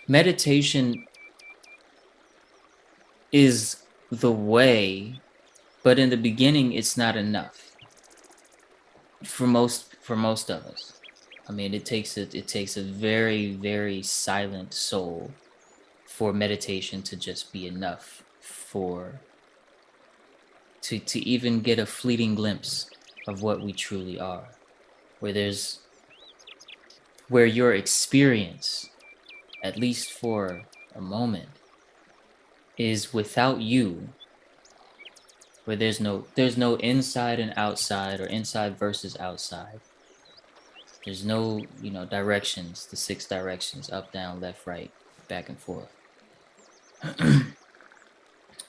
Meditation is the way, but in the beginning, it's not enough for most of us. I mean, it takes a very, very silent soul for meditation to just be enough for to even get a fleeting glimpse of what we truly are, where there's where your experience, at least for a moment, is without you, where there's no inside and outside or inside versus outside. There's no, directions, the six directions, up, down, left, right, back and forth.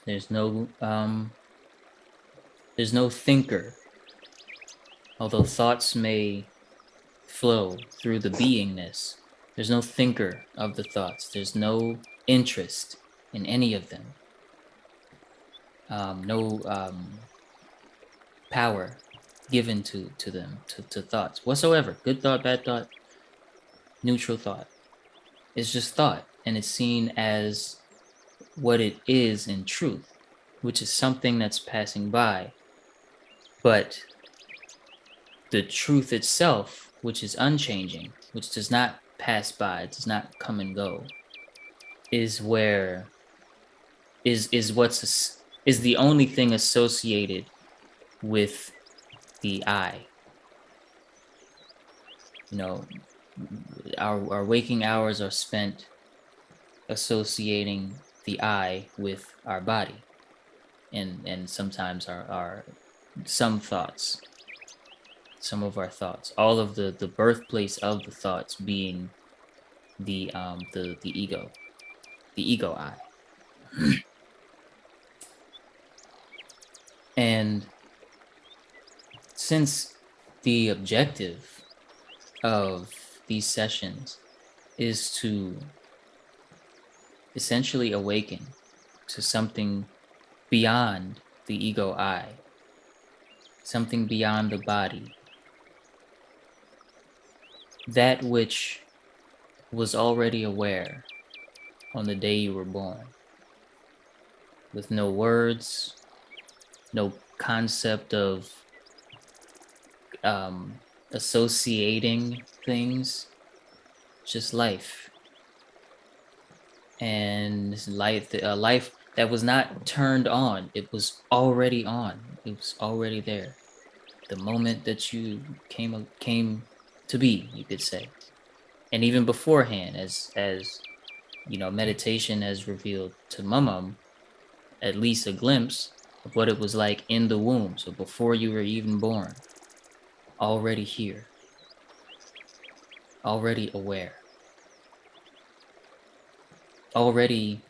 There's no there's no thinker, although thoughts may flow through the beingness. There's no thinker of the thoughts. There's no interest in any of them. No power given to them, to thoughts whatsoever. Good thought, bad thought, neutral thought. It's just thought, and it's seen as what it is in truth, which is something that's passing by. But the truth itself, which is unchanging, which does not pass by, does not come and go, is where is the only thing associated with the I. You know, our waking hours are spent associating the I with our body, and sometimes our some thoughts, some of our thoughts, all of the birthplace of the thoughts being the ego, the ego I. And since the objective of these sessions is to essentially awaken to something beyond the ego I, something beyond the body, that which was already aware on the day you were born, with no words, no concept of associating things, just life. And this life, a life that was not turned on, it was already on, it was already there. The moment that you came to be, you could say. And even beforehand, as meditation has revealed to Mumum at least a glimpse of what it was like in the womb. So before you were even born, already here, already aware, already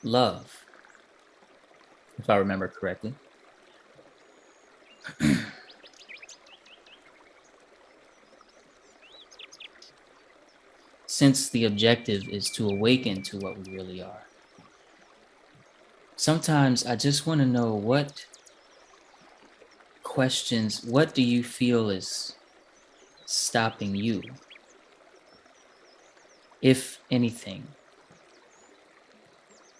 love, if I remember correctly. Since the objective is to awaken to what we really are, sometimes I just want to know what do you feel is stopping you, if anything,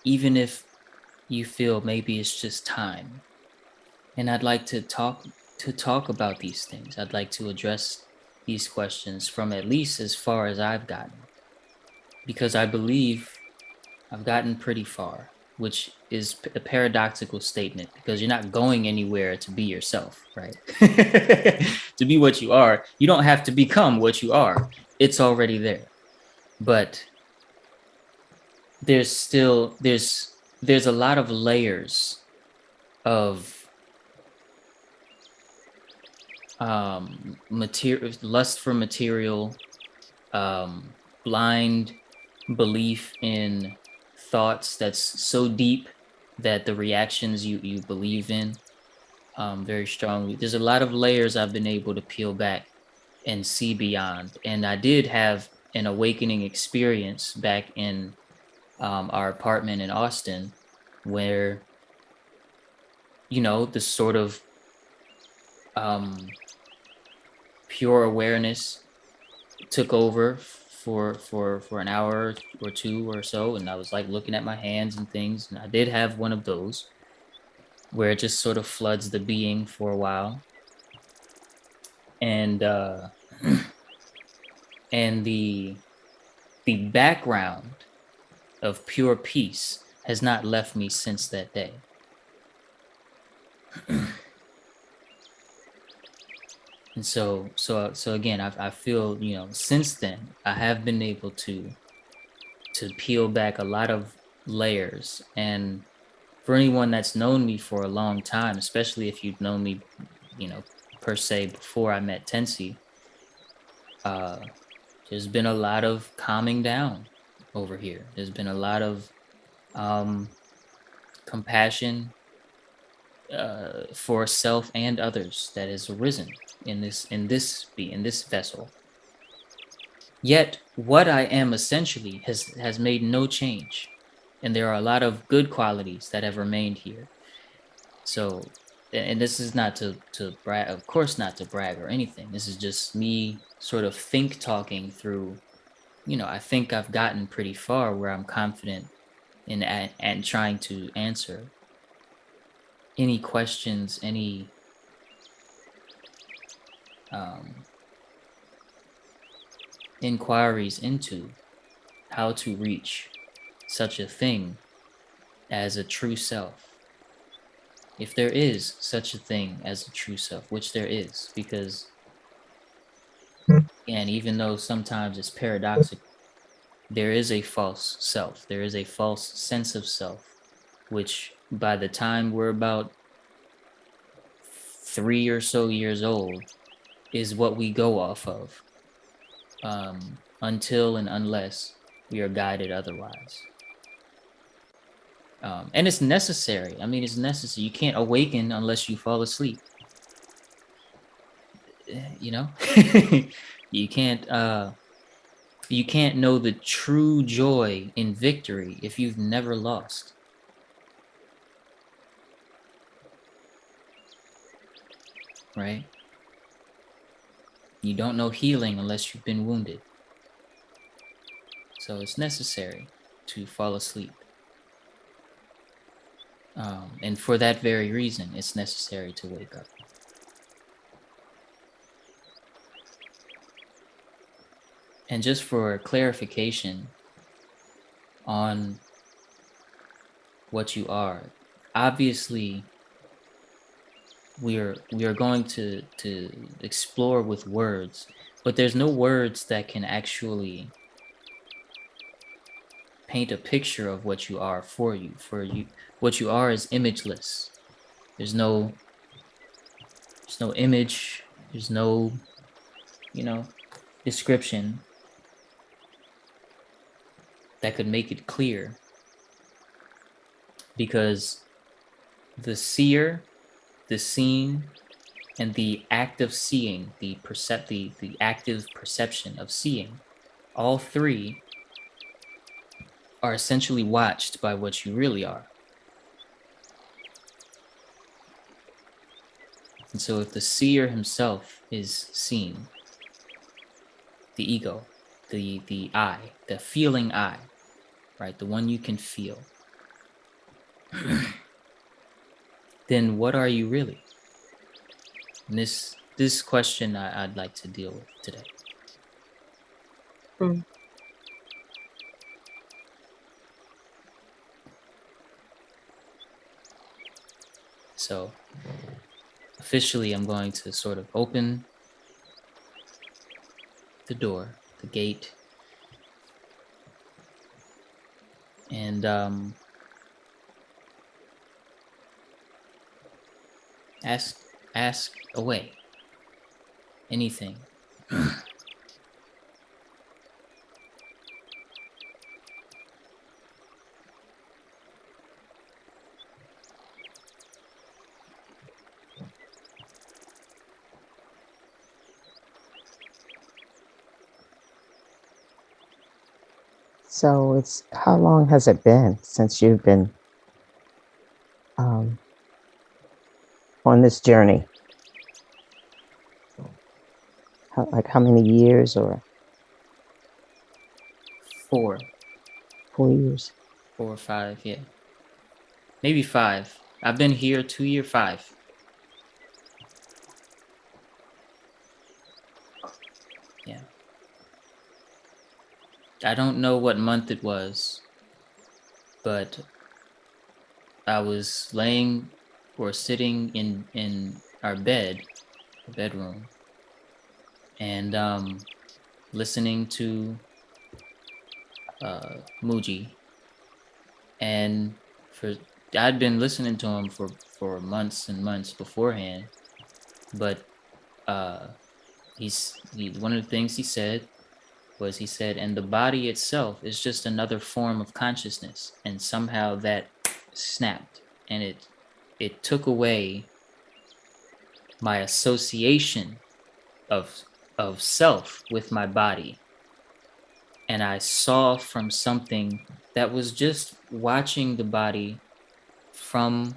even if you feel maybe it's just time. And I'd like to talk about these things. I'd like to address these questions from at least as far as I've gotten, because I believe I've gotten pretty far, which is a paradoxical statement because you're not going anywhere to be yourself, right? To be what you are, you don't have to become what you are. It's already there. But there's a lot of layers of material, lust for material, blind belief in thoughts that's so deep that the reactions you believe in very strongly. There's a lot of layers I've been able to peel back and see beyond. And I did have an awakening experience back in our apartment in Austin, where this sort of um, pure awareness took over for an hour or two or so, and I was like looking at my hands and things, and I did have one of those where it just sort of floods the being for a while, and and the background of pure peace has not left me since that day. And so again, I feel, since then I have been able to peel back a lot of layers. And for anyone that's known me for a long time, especially if you've known me, per se before I met Tensi, uh, there's been a lot of calming down over here. There's been a lot of compassion for self and others that has arisen in this vessel. Yet what I am essentially has made no change, and there are a lot of good qualities that have remained here. So, and this is not to brag, of course, not to brag or anything. This is just me sort of talking through. I think I've gotten pretty far where I'm confident in and trying to answer any questions, any inquiries into how to reach such a thing as a true self. If there is such a thing as a true self, which there is, because, and even though sometimes it's paradoxical, there is a false self, there is a false sense of self, which by the time we're about 3 or so years old is what we go off of, until and unless we are guided otherwise. And it's necessary. I mean, it's necessary. You can't awaken unless you fall asleep. You know, you can't know the true joy in victory if you've never lost. Right? You don't know healing unless you've been wounded. So it's necessary to fall asleep. And for that very reason, it's necessary to wake up. And just for clarification on what you are, obviously we are going to explore with words, but there's no words that can actually paint a picture of what you are for you. What you are is imageless. There's no image, there's no description that could make it clear, because the seer, the seen, and the act of seeing, the active perception of seeing, all three are essentially watched by what you really are. And so if the seer himself is seen, the ego, the I, the feeling I, right, the one you can feel, then what are you really? And this question I'd like to deal with today. So officially, I'm going to sort of open the door, the gate, and ask away anything. So how long has it been since you've been on this journey? How many years or? 4, 4 years. 4 or 5, yeah. Maybe 5. I've been here 2 year 5. Yeah. I don't know what month it was, but I was laying or sitting in our bedroom, and listening to Muji, and for I'd been listening to him for months and months beforehand, but one of the things he said was, he said, and the body itself is just another form of consciousness, and somehow that snapped, and it took away my association of self with my body, and I saw from something that was just watching the body from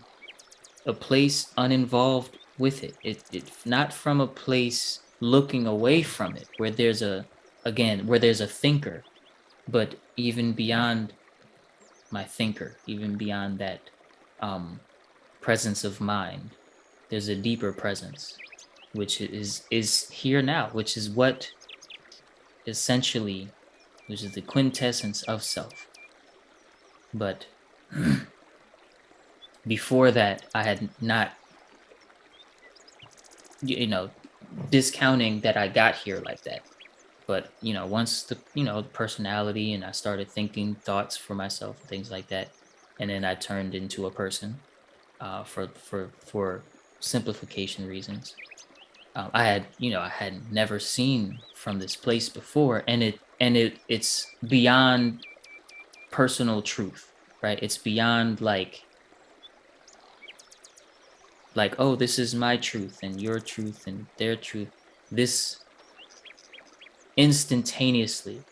a place uninvolved with it. It not from a place looking away from it, where there's a thinker, but even beyond my thinker, even beyond that presence of mind, there's a deeper presence, which is here now, which is what essentially, which is the quintessence of self. But before that, I had not, discounting that I got here like that. But once the personality, and I started thinking thoughts for myself, things like that, and then I turned into a person, for simplification reasons. I had never seen from this place before, and it's beyond personal truth, right? It's beyond like, oh, this is my truth and your truth and their truth. This instantaneously,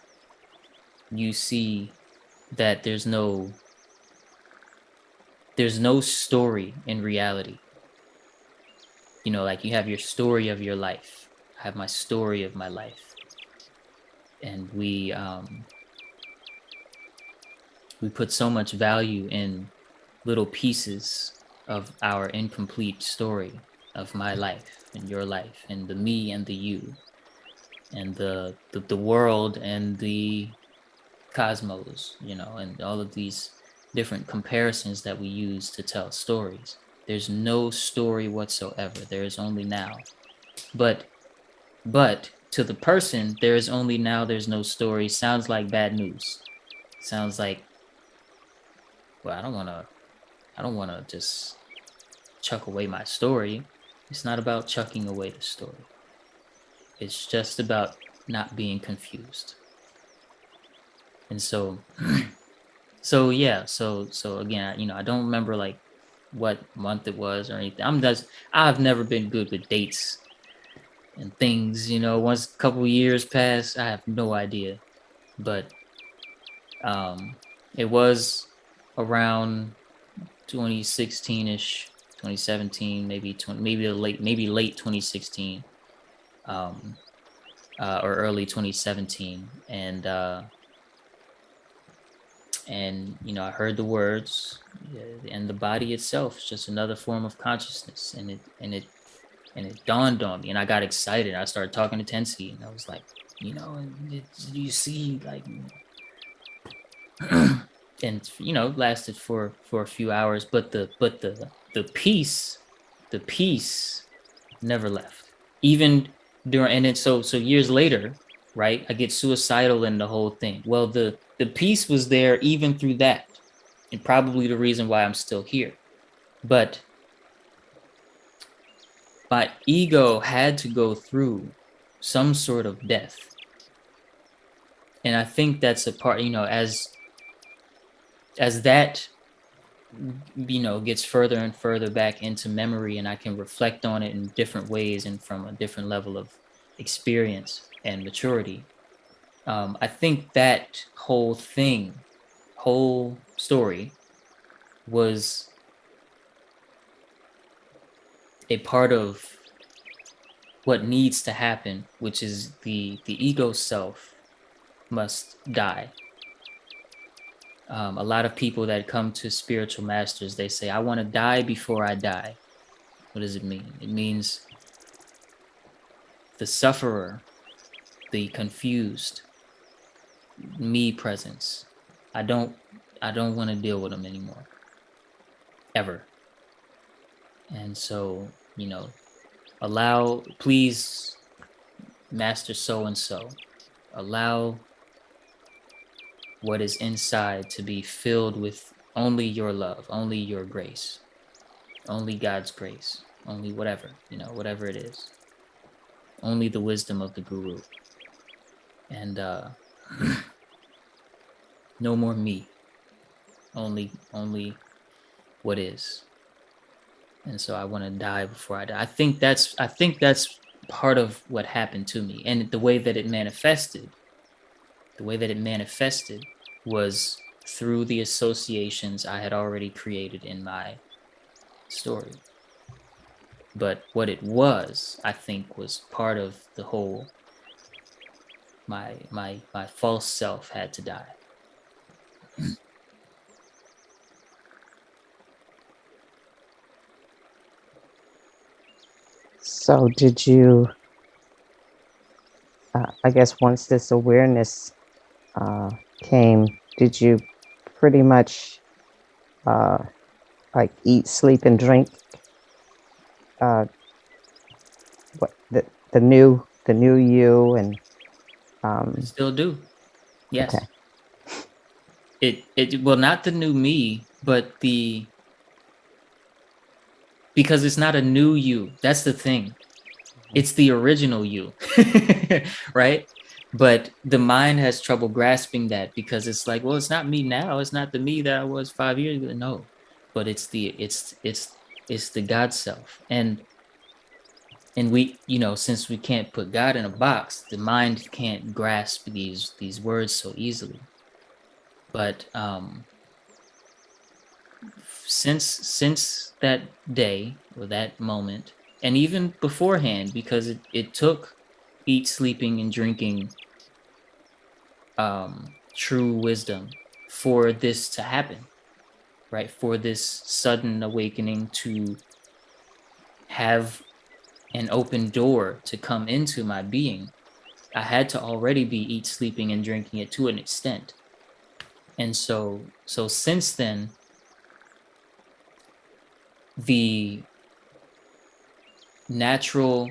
you see that there's no story in reality. Like, you have your story of your life. I have my story of my life. And we put so much value in little pieces of our incomplete story of my life and your life and the me and the you and the world and the cosmos, and all of these different comparisons that we use to tell stories. There's no story whatsoever. There is only now. But to the person, there is only now, there's no story. Sounds like bad news. Sounds like, well, I don't want to just chuck away my story. It's not about chucking away the story. It's just about not being confused. And so yeah, so again, I don't remember like what month it was or anything. I've never been good with dates and things, once a couple years pass, I have no idea. But it was around 2016ish, 2017, maybe late 2016, or early 2017, and I heard the words, and the body itself is just another form of consciousness, and it dawned on me, and I got excited. I started talking to Tensi, and I was like, do you see, like, and lasted for a few hours, but the peace never left, even during, and then so years later, right, I get suicidal in the whole thing. Well, the peace was there even through that, and probably the reason why I'm still here. But my ego had to go through some sort of death, and I think that's a part, as that gets further and further back into memory, and I can reflect on it in different ways and from a different level of experience and maturity. I think that whole story was a part of what needs to happen, which is the ego self must die. A lot of people that come to spiritual masters, they say, I want to die before I die. What does it mean? It means the sufferer, the confused, me presence. I don't want to deal with them anymore. Ever. And so, please, Master so and so, allow what is inside to be filled with only your love, only your grace, only God's grace, only whatever, whatever it is, only the wisdom of the guru. And no more me, only what is. And so I want to die before I die. I think that's part of what happened to me. And the way that it manifested was through the associations I had already created in my story. But what it was, I think, was part of the whole my false self had to die. So did you, I guess once this awareness came, did you pretty much like eat, sleep, and drink what the new you and Still do. Yes. okay. It well, not the new me, but because it's not a new you. That's the thing. It's the original you. Right? But the mind has trouble grasping that because it's like, well, it's not me now. It's not the me that I was 5 years ago. No. But it's the God self. And we, since we can't put God in a box, the mind can't grasp these words so easily. But since that day or that moment, and even beforehand, because it took eat, sleeping, and drinking true wisdom for this to happen, right? For this sudden awakening to have an open door to come into my being. I had to already be eat, sleeping, and drinking it to an extent. And so since then, the natural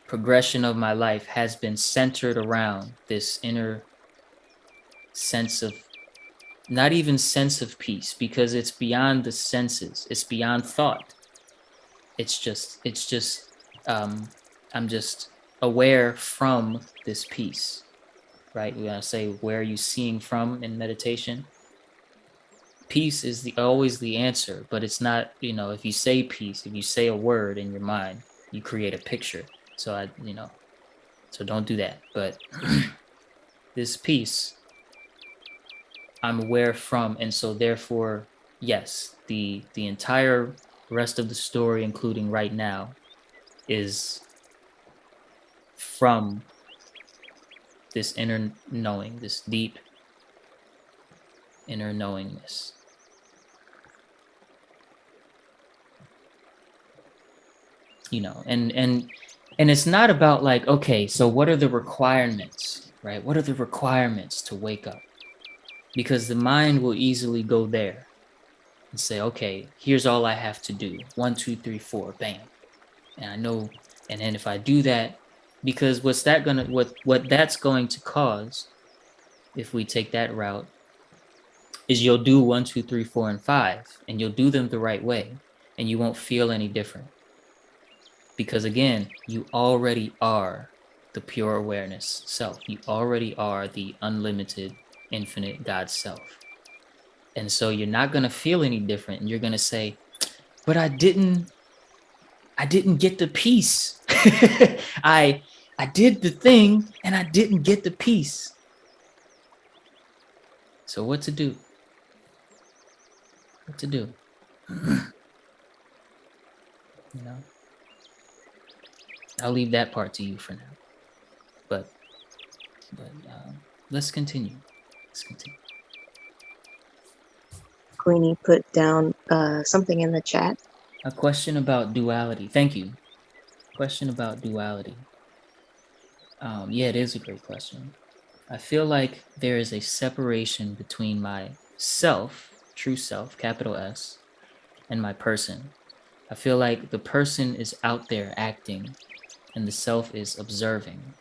progression of my life has been centered around this inner sense of, not even sense of peace, because it's beyond the senses, it's beyond thought. It's just I'm just aware from this peace, right? We're gonna say, where are you seeing from in meditation? Peace is always the answer, but it's not, if you say peace, if you say a word in your mind, you create a picture. So so don't do that. But this peace, I'm aware from, and so therefore, yes, the entire rest of the story, including right now, is from this inner knowing, this deep inner knowingness. And it's not about like, okay, so what are the requirements, right? What are the requirements to wake up? Because the mind will easily go there and say, okay, here's all I have to do. 1, 2, 3, 4, bam. And I know, and then if I do that, because what that's going to cause, if we take that route, is you'll do 1, 2, 3, 4, and 5, and you'll do them the right way, and you won't feel any different. Because again, you already are the pure awareness self. You already are the unlimited, infinite God self. And so you're not going to feel any different. And you're going to say, but I didn't get the peace. I did the thing and I didn't get the peace. So what to do? What to do? I'll leave that part to you for now. But let's continue. Queenie put down something in the chat. A question about duality. Thank you. Question about duality. Yeah, it is a great question. I feel like there is a separation between my self, true self, capital S, and my person. I feel like the person is out there acting and the self is observing.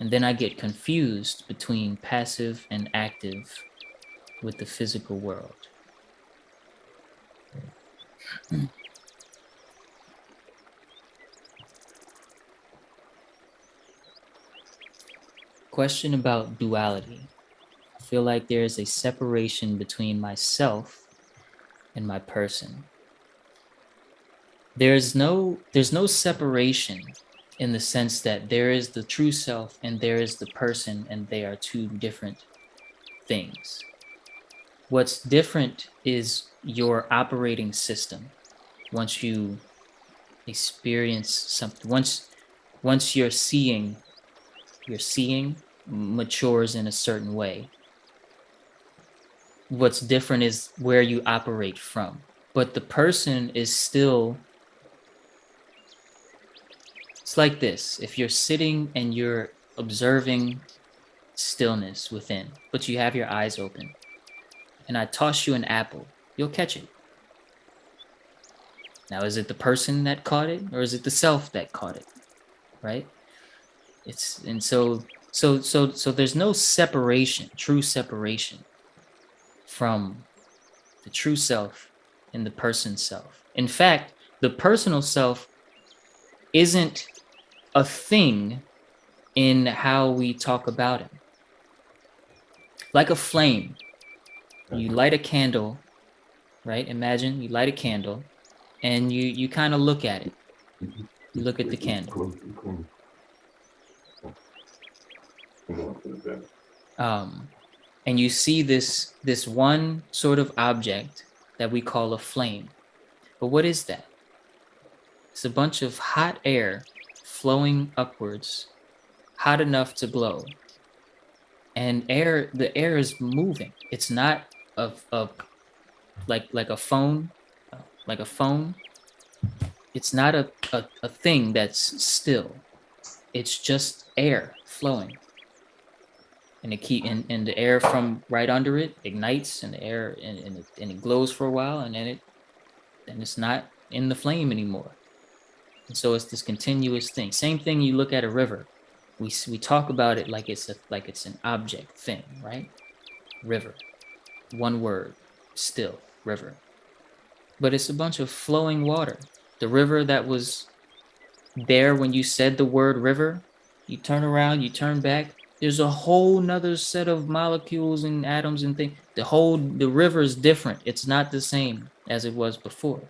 And then I get confused between passive and active with the physical world. Question about duality. I feel like there is a separation between myself and my person. There's no separation in the sense that there is the true self and there is the person, and they are two different things. What's different is your operating system. Once you experience something, once your seeing matures in a certain way. What's different is where you operate from. But the person is still, it's like this. If you're sitting and you're observing stillness within, but you have your eyes open, and I toss you an apple, you'll catch it. Now, is it the person that caught it, or is it the self that caught it? Right? So there's no separation, true separation from the true self and the person self. In fact, the personal self isn't a thing in how we talk about it. Like a flame, you light a candle, right? Imagine you light a candle and you kind of look at it. You look at the candle. And you see this one sort of object that we call a flame. But what is that? It's a bunch of hot air flowing upwards, hot enough to blow. And the air is moving. It's not like a phone, like a phone. It's not a thing that's still. It's just air flowing. And and the air from right under it ignites, and the air and it glows for a while, and then it's not in the flame anymore. And so it's this continuous thing. Same thing, you look at a river. We talk about it like it's an object thing, right? River. One word, still, river. But it's a bunch of flowing water. The river that was there when you said the word river, you turn around, you turn back, there's a whole nother set of molecules and atoms and things. The river is different. It's not the same as it was before.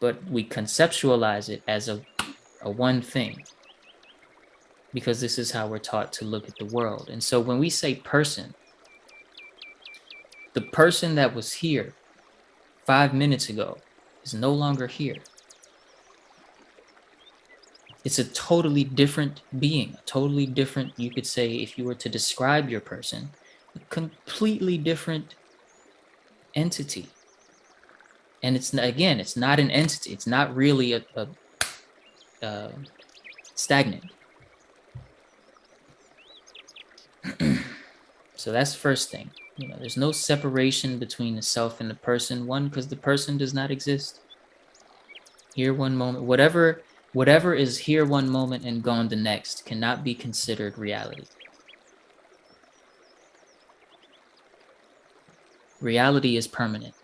But we conceptualize it as a one thing, because this is how we're taught to look at the world. And so when we say person, the person that was here 5 minutes ago is no longer here. It's a totally different being, a totally different, you could say, if you were to describe your person, a completely different entity. And it's not an entity. It's not really a stagnant. So that's the first thing. There's no separation between the self and the person. One, because the person does not exist. Here one moment, whatever is here one moment and gone the next cannot be considered reality. Reality is permanent.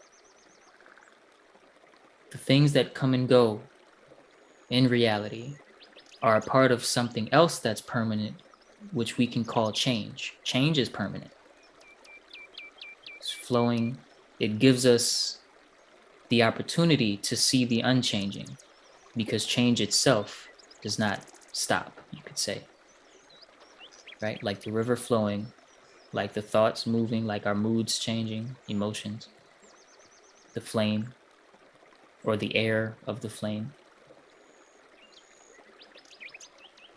The things that come and go in reality are a part of something else that's permanent, which we can call change. Change is permanent. It's flowing. It gives us the opportunity to see the unchanging, because change itself does not stop, you could say. Right? Like the river flowing, like the thoughts moving, like our moods changing, emotions, the flame or the air of the flame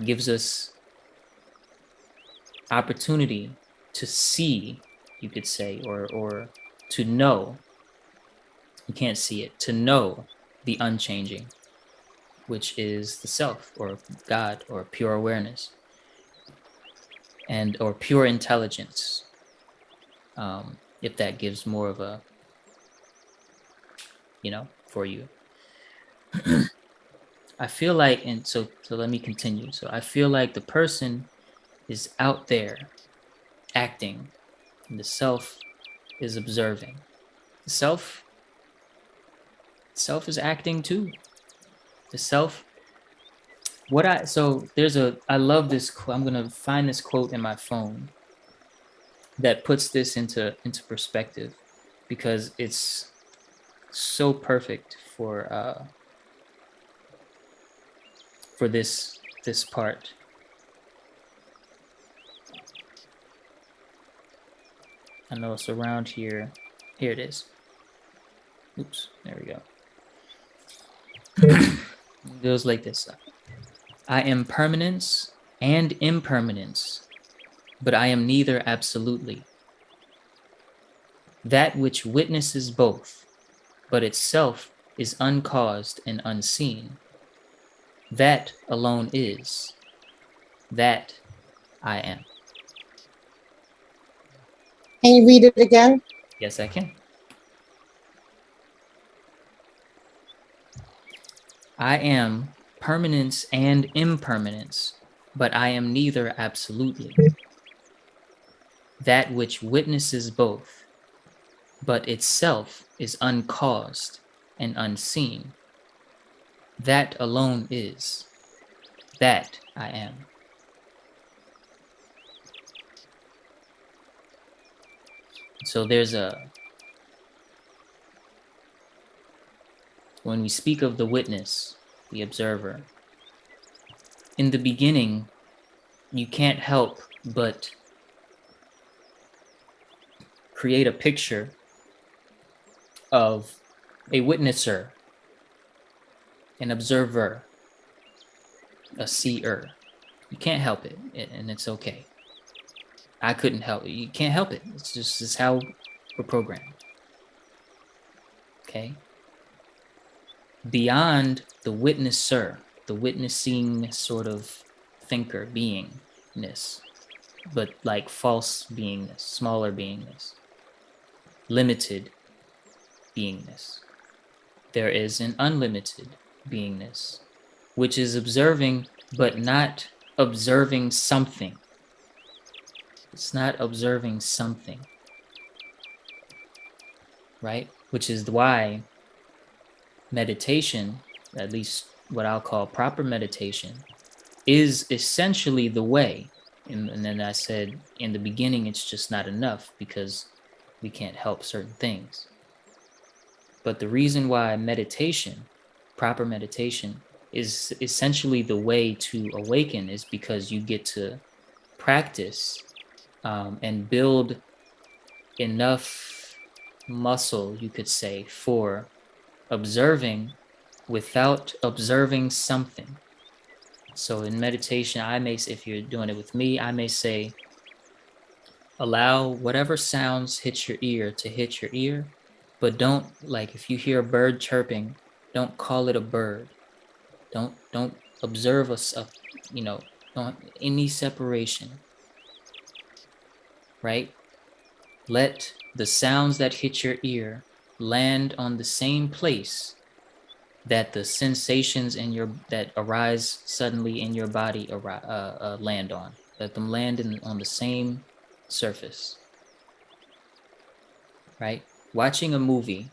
gives us opportunity to see, you could say, or to know You can't see it. To know the unchanging, which is the self or God or pure awareness and or pure intelligence. If that gives more of a, for you. I feel like, and so let me continue. So I feel like the person is out there acting, and the self is observing. The self is acting too. The self. I love this. I'm gonna find this quote in my phone that puts this into perspective, because it's so perfect for this part. I know it's around here. Here it is. Oops, there we go. It goes like this. I am permanence and impermanence, but I am neither absolutely. That which witnesses both, but itself is uncaused and unseen. That alone is. That I am. Can you read it again? Yes, I can. I am permanence and impermanence, but I am neither absolutely. That which witnesses both, but itself is uncaused and unseen. That alone is. That I am. So when we speak of the witness, the observer, in the beginning, you can't help but create a picture of a witnesser, an observer, a seer. You can't help it, and it's okay. I couldn't help it. You can't help it. It's how we're programmed. Okay? Beyond the witnesser, the witnessing sort of thinker, beingness, but like false beingness, smaller beingness, limited beingness. There is an unlimited beingness, which is observing, but not observing something. It's not observing something, right? Which is why meditation, at least what I'll call proper meditation, is essentially the way. And then I said in the beginning, it's just not enough because we can't help certain things. But the reason why meditation, proper meditation, is essentially the way to awaken is because you get to practice and build enough muscle, you could say, for observing without observing something. So in meditation, if you're doing it with me, I may say, allow whatever sounds hit your ear to hit your ear, but don't, like, if you hear a bird chirping, don't call it a bird. Don't observe don't any separation, right? Let the sounds that hit your ear land on the same place that the sensations that arise suddenly in your body land on. Let them land on the same surface, right? Watching a movie,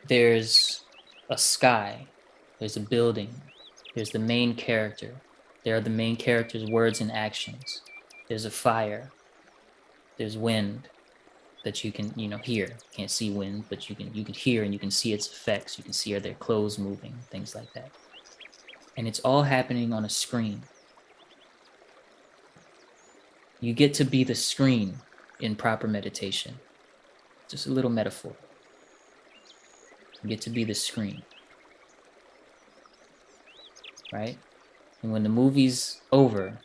there's a sky, there's a building, there's the main character. There are the main character's words and actions. There's a fire, there's wind that you can, hear. Can't see wind, but you can hear and you can see its effects. You can see their clothes moving, things like that. And it's all happening on a screen. You get to be the screen in proper meditation. Just a little metaphor. You get to be the screen, right? And when the movie's over,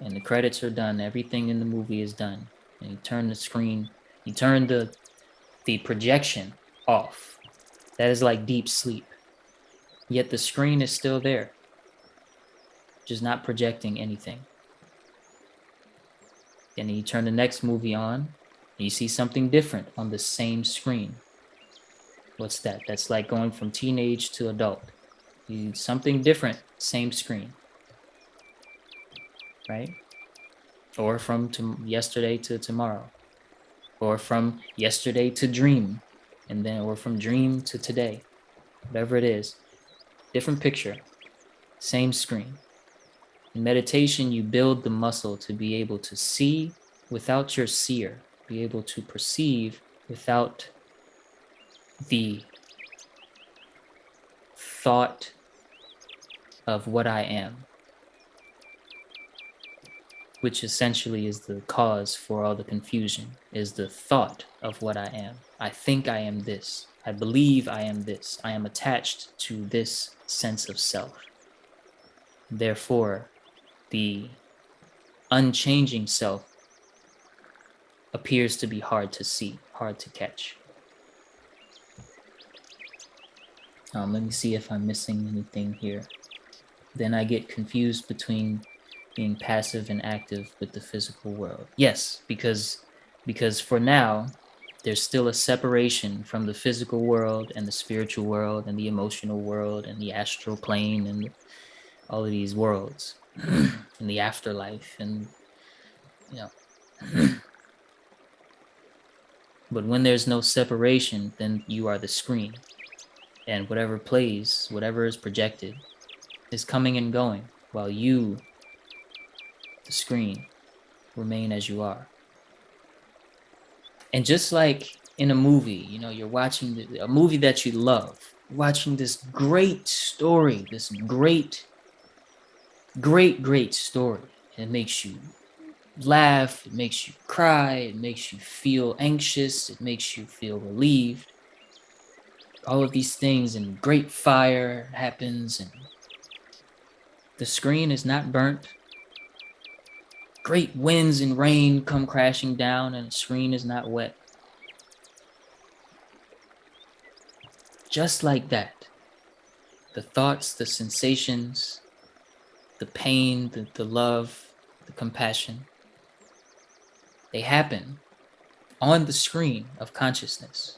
and the credits are done, everything in the movie is done, and you turn the screen, you turn the projection off. That is like deep sleep. Yet the screen is still there, just not projecting anything. And then you turn the next movie on, and you see something different on the same screen. What's that? That's like going from teenage to adult. Something different, same screen. Right? Or from yesterday to tomorrow. Or from yesterday to dream. And then, or from dream to today. Whatever it is. Different picture, same screen. In meditation, you build the muscle to be able to see without your seer, be able to perceive without the thought of what I am, which essentially is the cause for all the confusion, is the thought of what I am. I think I am this. I believe I am this. I am attached to this sense of self. Therefore, the unchanging self appears to be hard to see, hard to catch. Let me see if I'm missing anything here. Then I get confused between being passive and active with the physical world. Yes, because for now, there's still a separation from the physical world and the spiritual world and the emotional world and the astral plane and all of these worlds and the afterlife and, you know. But when there's no separation, then you are the screen. And whatever plays, whatever is projected, is coming and going, while you, the screen, remain as you are. And just like in a movie, you're watching a movie that you love, watching this great story, this great story. And it makes you laugh, it makes you cry, it makes you feel anxious, it makes you feel relieved. All of these things, and great fire happens, and the screen is not burnt. Great winds and rain come crashing down, and the screen is not wet. Just like that, the thoughts, the sensations, the pain, the love, the compassion, they happen on the screen of consciousness.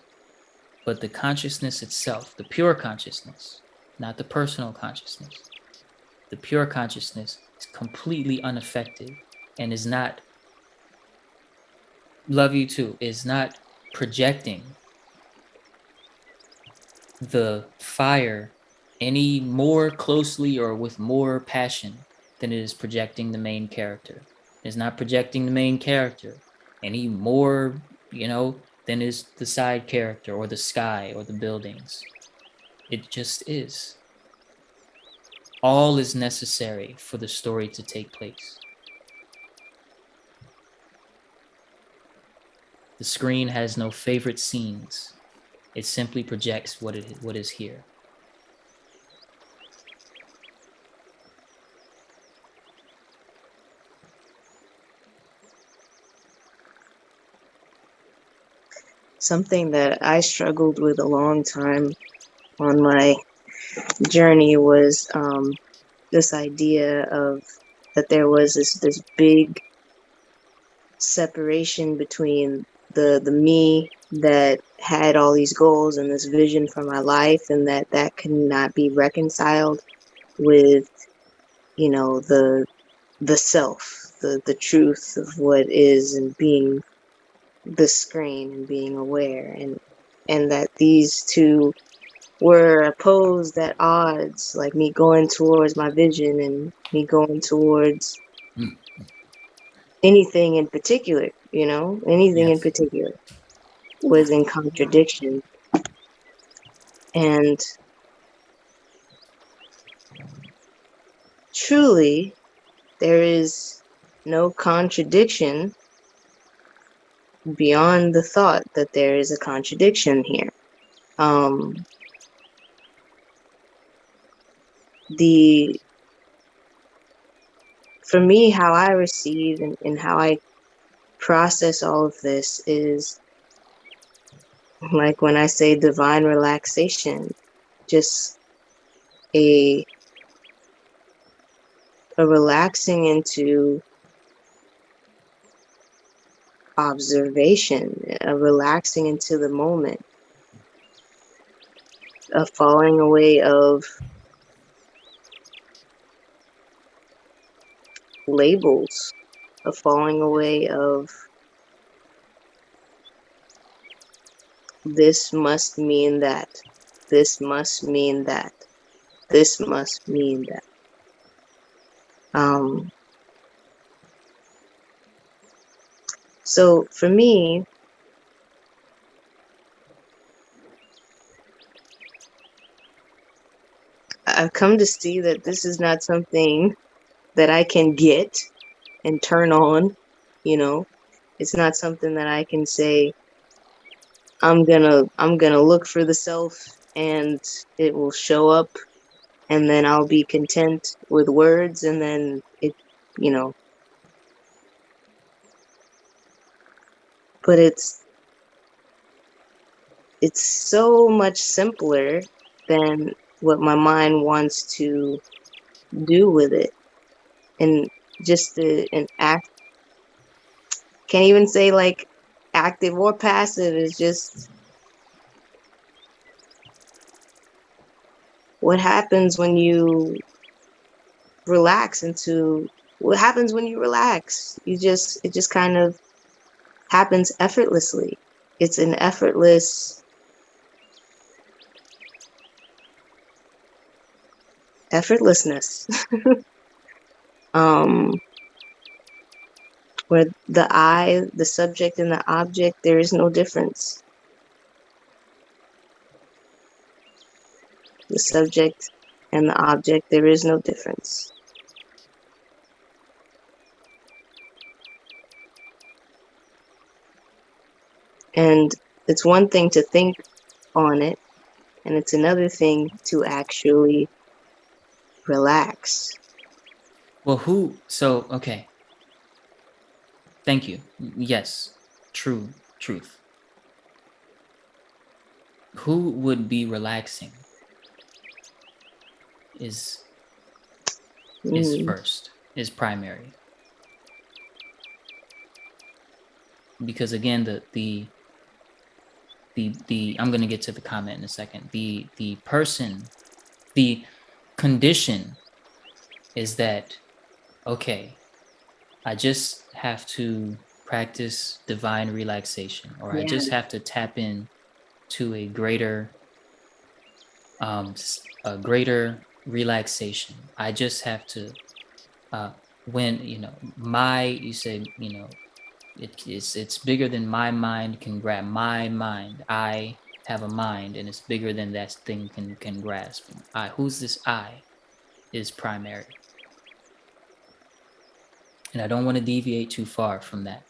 But the consciousness itself, the pure consciousness, not the personal consciousness, the pure consciousness is completely unaffected and is not, love you too, is not projecting the fire any more closely or with more passion than it is projecting the main character. It's not projecting the main character any more, than is the side character or the sky or the buildings. It just is. All is necessary for the story to take place. The screen has no favorite scenes. It simply projects what is here. Something that I struggled with a long time on my journey was this idea of that there was this big separation between the me that had all these goals and this vision for my life, and that could not be reconciled with the self, the truth of what is, and being the screen and being aware, and that these two were opposed at odds, like me going towards my vision and me going towards anything in particular, anything in Yes. particular was in contradiction. And truly, there is no contradiction beyond the thought that there is a contradiction here. The for me, how I receive and how I process all of this is like when I say divine relaxation, just a relaxing into observation, a relaxing into the moment, a falling away of labels, a falling away of this must mean that, this must mean that, this must mean that. So for me, I've come to see that this is not something that I can get and turn on, you know. It's not something that I can say I'm gonna look for the self and it will show up and then I'll be content with words and then it, you know. But it's so much simpler than what my mind wants to do with it. And just an act, can't even say like active or passive, is just what happens when you relax into what happens when you relax. It just kind of happens effortlessly. It's an effortlessness. Where the I, the subject and the object, there is no difference. The subject and the object, there is no difference. And it's one thing to think on it, and it's another thing to actually relax. Well, okay. Thank you. Yes, truth. Who would be relaxing is first, is primary. Because again, the I'm gonna get to the comment in a second. The person, the condition is that, okay, I just have to practice divine relaxation, or I Yeah. just have to tap in to a greater relaxation. I just have to when you say it's bigger than my mind can grab. My mind, I have a mind, and it's bigger than that thing can grasp. Who's this I is primary, and I don't want to deviate too far from that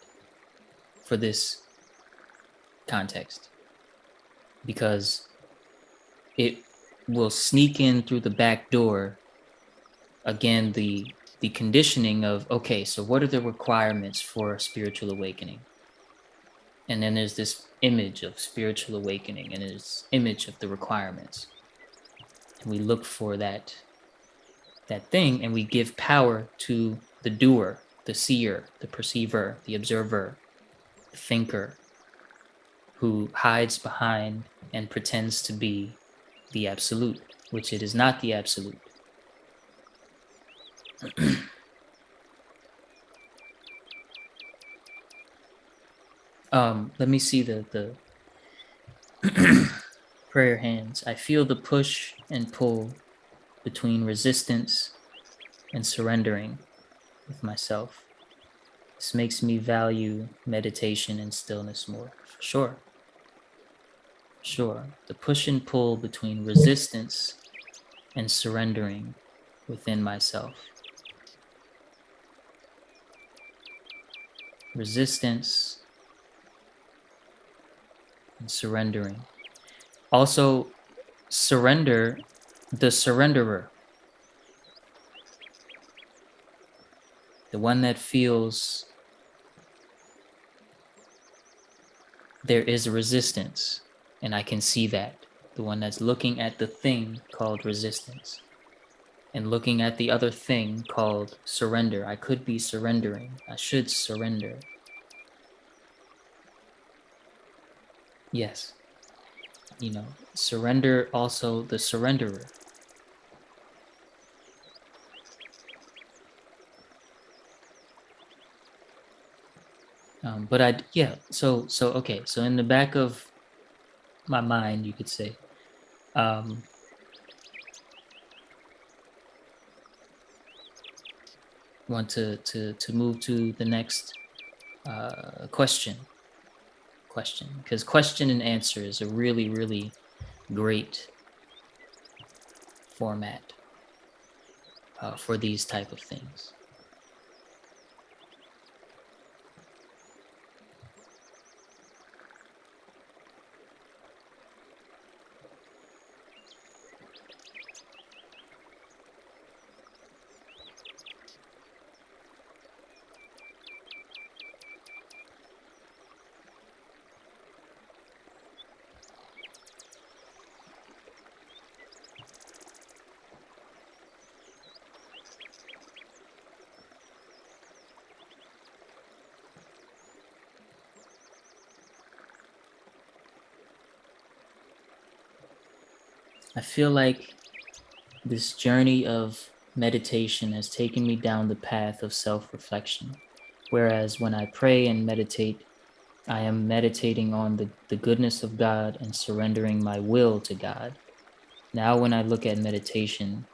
for this context, because it will sneak in through the back door. Again, the conditioning of, okay, so what are the requirements for a spiritual awakening? And then there's this image of spiritual awakening, and there's image of the requirements. And we look for that thing, and we give power to the doer, the seer, the perceiver, the observer, the thinker, who hides behind and pretends to be the absolute, which it is not the absolute. Let me see the prayer hands. I feel the push and pull between resistance and surrendering with myself. This makes me value meditation and stillness more. For sure. Sure. The push and pull between resistance and surrendering within myself. Resistance and surrendering. Also, surrender, the surrenderer. The one that feels there is a resistance, and I can see that. The one that's looking at the thing called resistance and looking at the other thing called surrender. I could be surrendering. I should surrender. Yes. Surrender, also the surrenderer. Okay. So in the back of my mind, you could say, want to move to the next question, because question and answer is a really, really great format for these type of things. I feel like this journey of meditation has taken me down the path of self-reflection. Whereas when I pray and meditate, I am meditating on the goodness of God and surrendering my will to God. Now, when I look at meditation,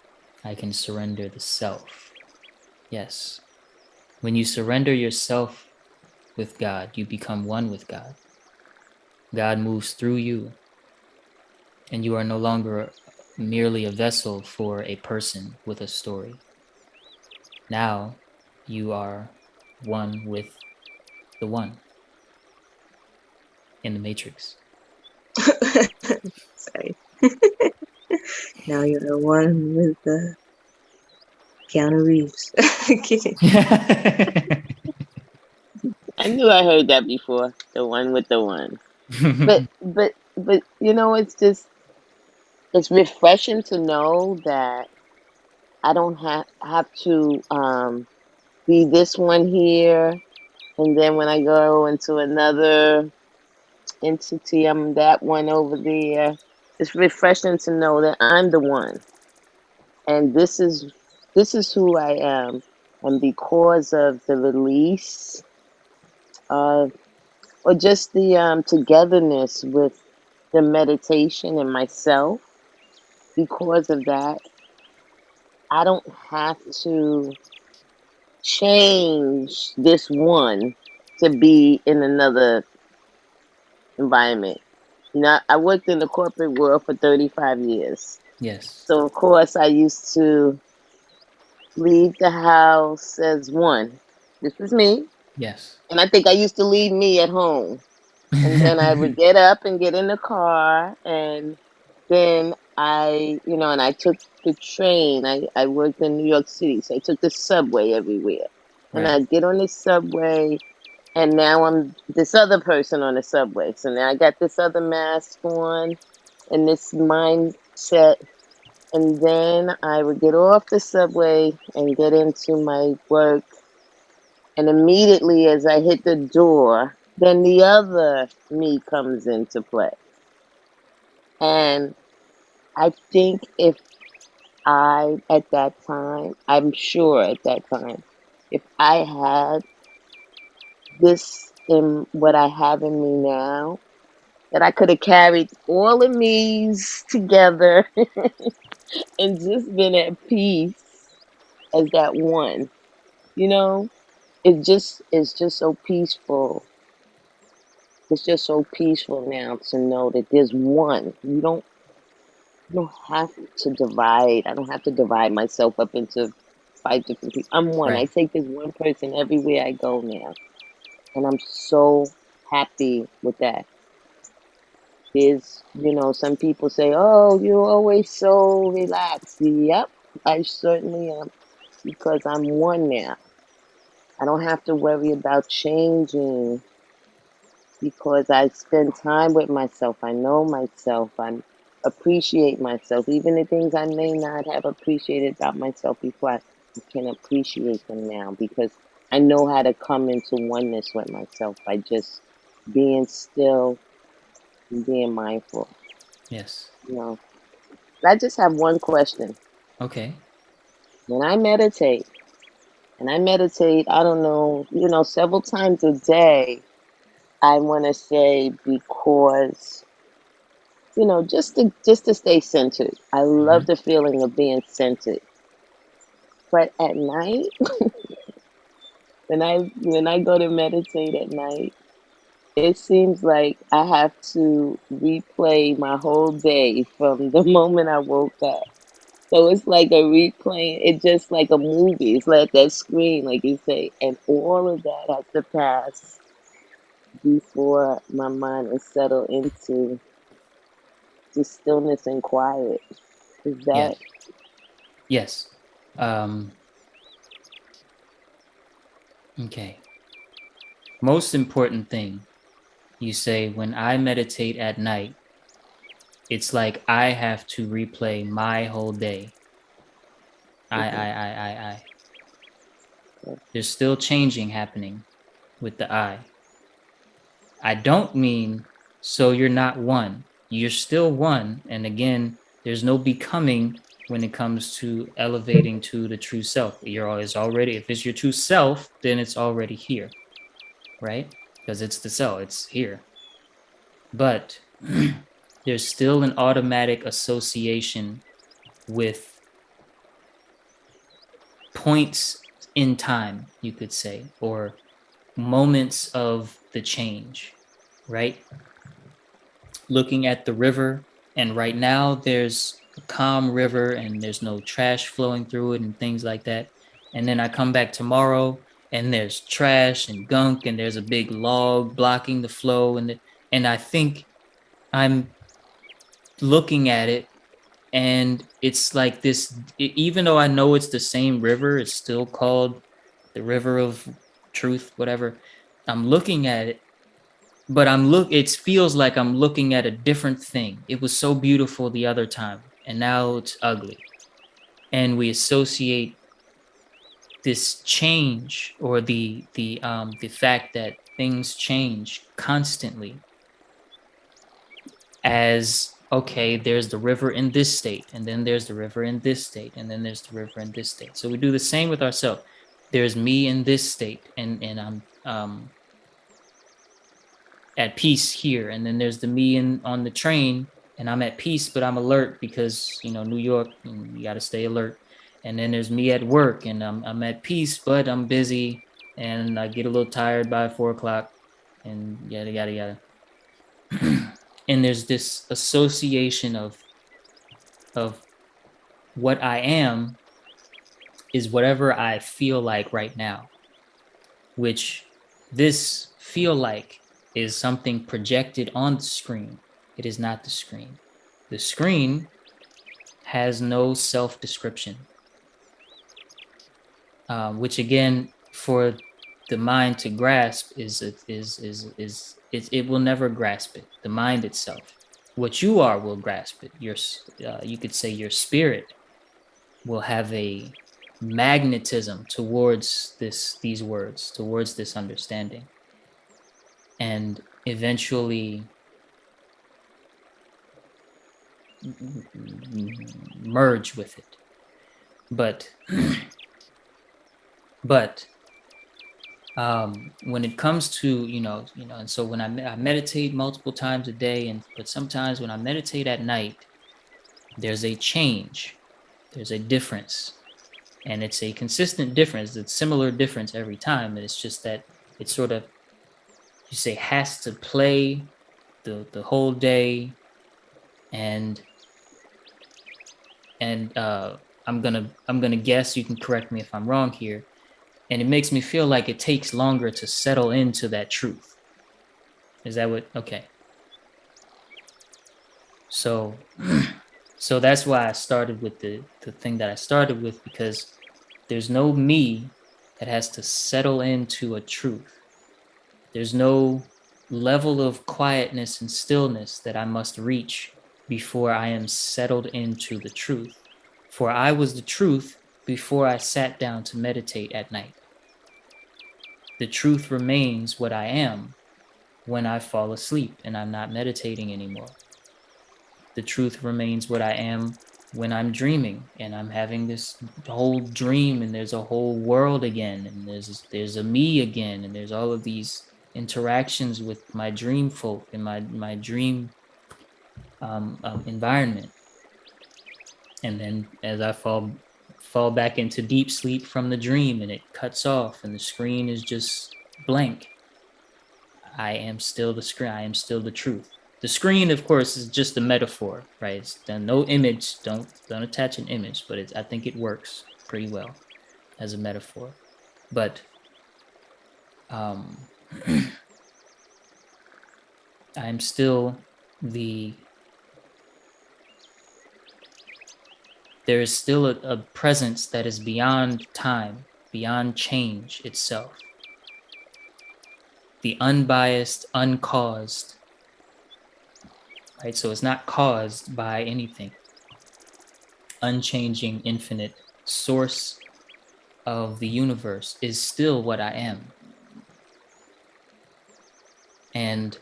I can surrender the self. Yes. When you surrender yourself with God, you become one with God. God moves through you, and you are no longer merely a vessel for a person with a story. Now you are one with the one in the Matrix. Sorry. Now you're the one with the Keanu Reeves. Kidding. I knew I heard that before. The one with the one. But it's refreshing to know that I don't have to be this one here, and then when I go into another entity, I'm that one over there. It's refreshing to know that I'm the one, and this is who I am, and because of the release of, or just the togetherness with the meditation and myself, because of that, I don't have to change this one to be in another environment. I worked in the corporate world for 35 years. Yes. So, of course, I used to leave the house as one. This was me. Yes. And I think I used to leave me at home. And then I would get up and get in the car. And then and I took the train. I worked in New York City. So I took the subway everywhere. And Right. I'd get on the subway. And now I'm this other person on the subway. So now I got this other mask on and this mindset. And then I would get off the subway and get into my work. And immediately as I hit the door, then the other me comes into play. And I think if at that time, I'm sure at that time, if I had this in what I have in me now, that I could have carried all of me's together and just been at peace as that one. You know, it's just so peaceful. It's just so peaceful now to know that there's one. You don't have to divide. I don't have to divide myself up into 5 different people. I'm one. I Right. take this one person everywhere I go now. And I'm so happy with that. Some people say, "Oh, you're always so relaxed." Yep, I certainly am, because I'm one now. I don't have to worry about changing because I spend time with myself. I know myself. I appreciate myself. Even the things I may not have appreciated about myself before, I can appreciate them now because I know how to come into oneness with myself by just being still and being mindful. Yes. You know, I just have one question. Okay. When I meditate, and I meditate, I don't know, several times a day, I want to say because just to stay centered. I Hmm. love the feeling of being centered. But at night, when I go to meditate at night, it seems like I have to replay my whole day from the moment I woke up. So it's like a replay. It's just like a movie. It's like that screen, like you say, and all of that has to pass before my mind is settled into just stillness and quiet. Is that Yes. Yes. Um, okay. Most important thing, you say, when I meditate at night, it's like I have to replay my whole day. mhm, I. There's still changing happening with the I. I don't mean so you're not one. You're still one. And again, there's no becoming when it comes to elevating to the true self. You're always already, if it's your true self, then it's already here, right? Because it's the self, it's here. But there's still an automatic association with points in time, you could say, or moments of the change, right? Looking at the river, and right now there's a calm river and there's no trash flowing through it and things like that. And then I come back tomorrow and there's trash and gunk and there's a big log blocking the flow, and I think I'm looking at it, and it's like this, even though I know it's the same river, it's still called the river of truth, whatever. I'm looking at it, but it feels like I'm looking at a different thing. It was so beautiful the other time and now it's ugly. And we associate this change, or the fact that things change constantly, as okay, there's the river in this state, and then there's the river in this state, and then there's the river in this state. So we do the same with ourselves. There's me in this state, and I'm at peace here, and then there's the me in on the train, and I'm at peace, but I'm alert because New York, and you got to stay alert. And then there's me at work, and I'm at peace, but I'm busy, and I get a little tired by 4 o'clock, and yada yada yada. And there's this association of what I am is whatever I feel like right now, which this feel like is something projected on the screen. It is not the screen. The screen has no self description, which again, for the mind to grasp it will never grasp it. The mind itself, what you are, will grasp it. You could say your spirit will have a magnetism towards these words, towards this understanding, and eventually merge with it. But but when it comes to and so when I meditate multiple times a day, but sometimes when I meditate at night, there's a change, there's a difference, and it's a consistent difference. It's similar difference every time, and it's just that it sort of, you say, has to play the whole day, and I'm gonna guess, you can correct me if I'm wrong here, and it makes me feel like it takes longer to settle into that truth. Is that what? Okay. So so that's why I started with the thing that I started with, because there's no me that has to settle into a truth. There's no level of quietness and stillness that I must reach before I am settled into the truth. For I was the truth before I sat down to meditate at night. The truth remains what I am when I fall asleep and I'm not meditating anymore. The truth remains what I am when I'm dreaming and I'm having this whole dream and there's a whole world again and there's a me again and there's all of these interactions with my dream folk and my dream environment. And then as I fall back into deep sleep from the dream and it cuts off and the screen is just blank, I am still the screen. I am still the truth. The screen, of course, is just a metaphor, right? It's no image. Don't attach an image, but I think it works pretty well as a metaphor. But I'm still there is still a presence that is beyond time, beyond change itself. The unbiased, uncaused, right? So it's not caused by anything. Unchanging, infinite source of the universe is still what I am. And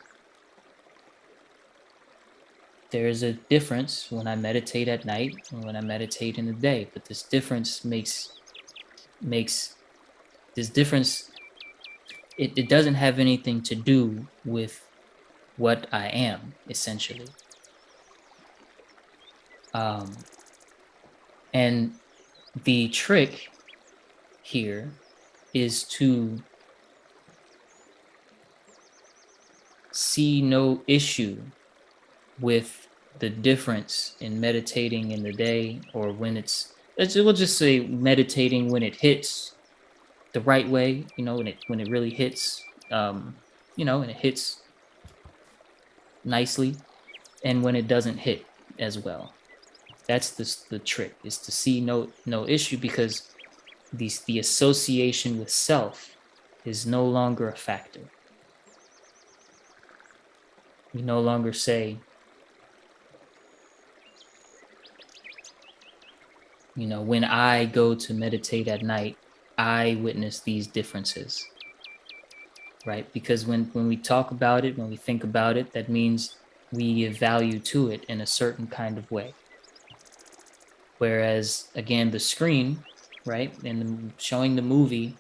there's a difference when I meditate at night and when I meditate in the day, but this difference makes this difference, it doesn't have anything to do with what I am, essentially. And the trick here is to see no issue with the difference in meditating in the day or when we'll just say meditating when it hits the right way, when it really hits, and it hits nicely, and when it doesn't hit as well. That's the trick, is to see no issue, because the association with self is no longer a factor. We no longer say, when I go to meditate at night, I witness these differences, right? Because when we talk about it, when we think about it, that means we give value to it in a certain kind of way. Whereas, again, the screen, right, and showing the movie,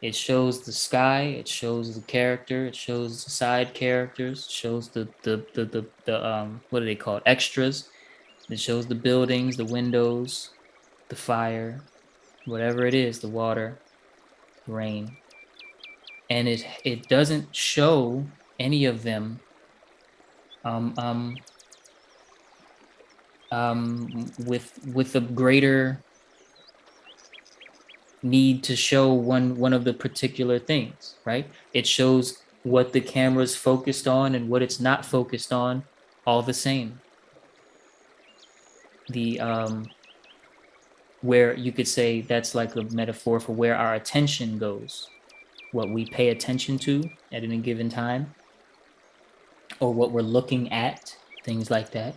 it shows the sky, it shows the character, it shows the side characters, it shows the what do they call it, extras. It shows the buildings, the windows, the fire, whatever it is, the water, the rain. And it doesn't show any of them with a greater need to show one of the particular things, right? It shows what the camera's focused on and what it's not focused on, all the same. The where you could say that's like a metaphor for where our attention goes, what we pay attention to at any given time, or what we're looking at, things like that.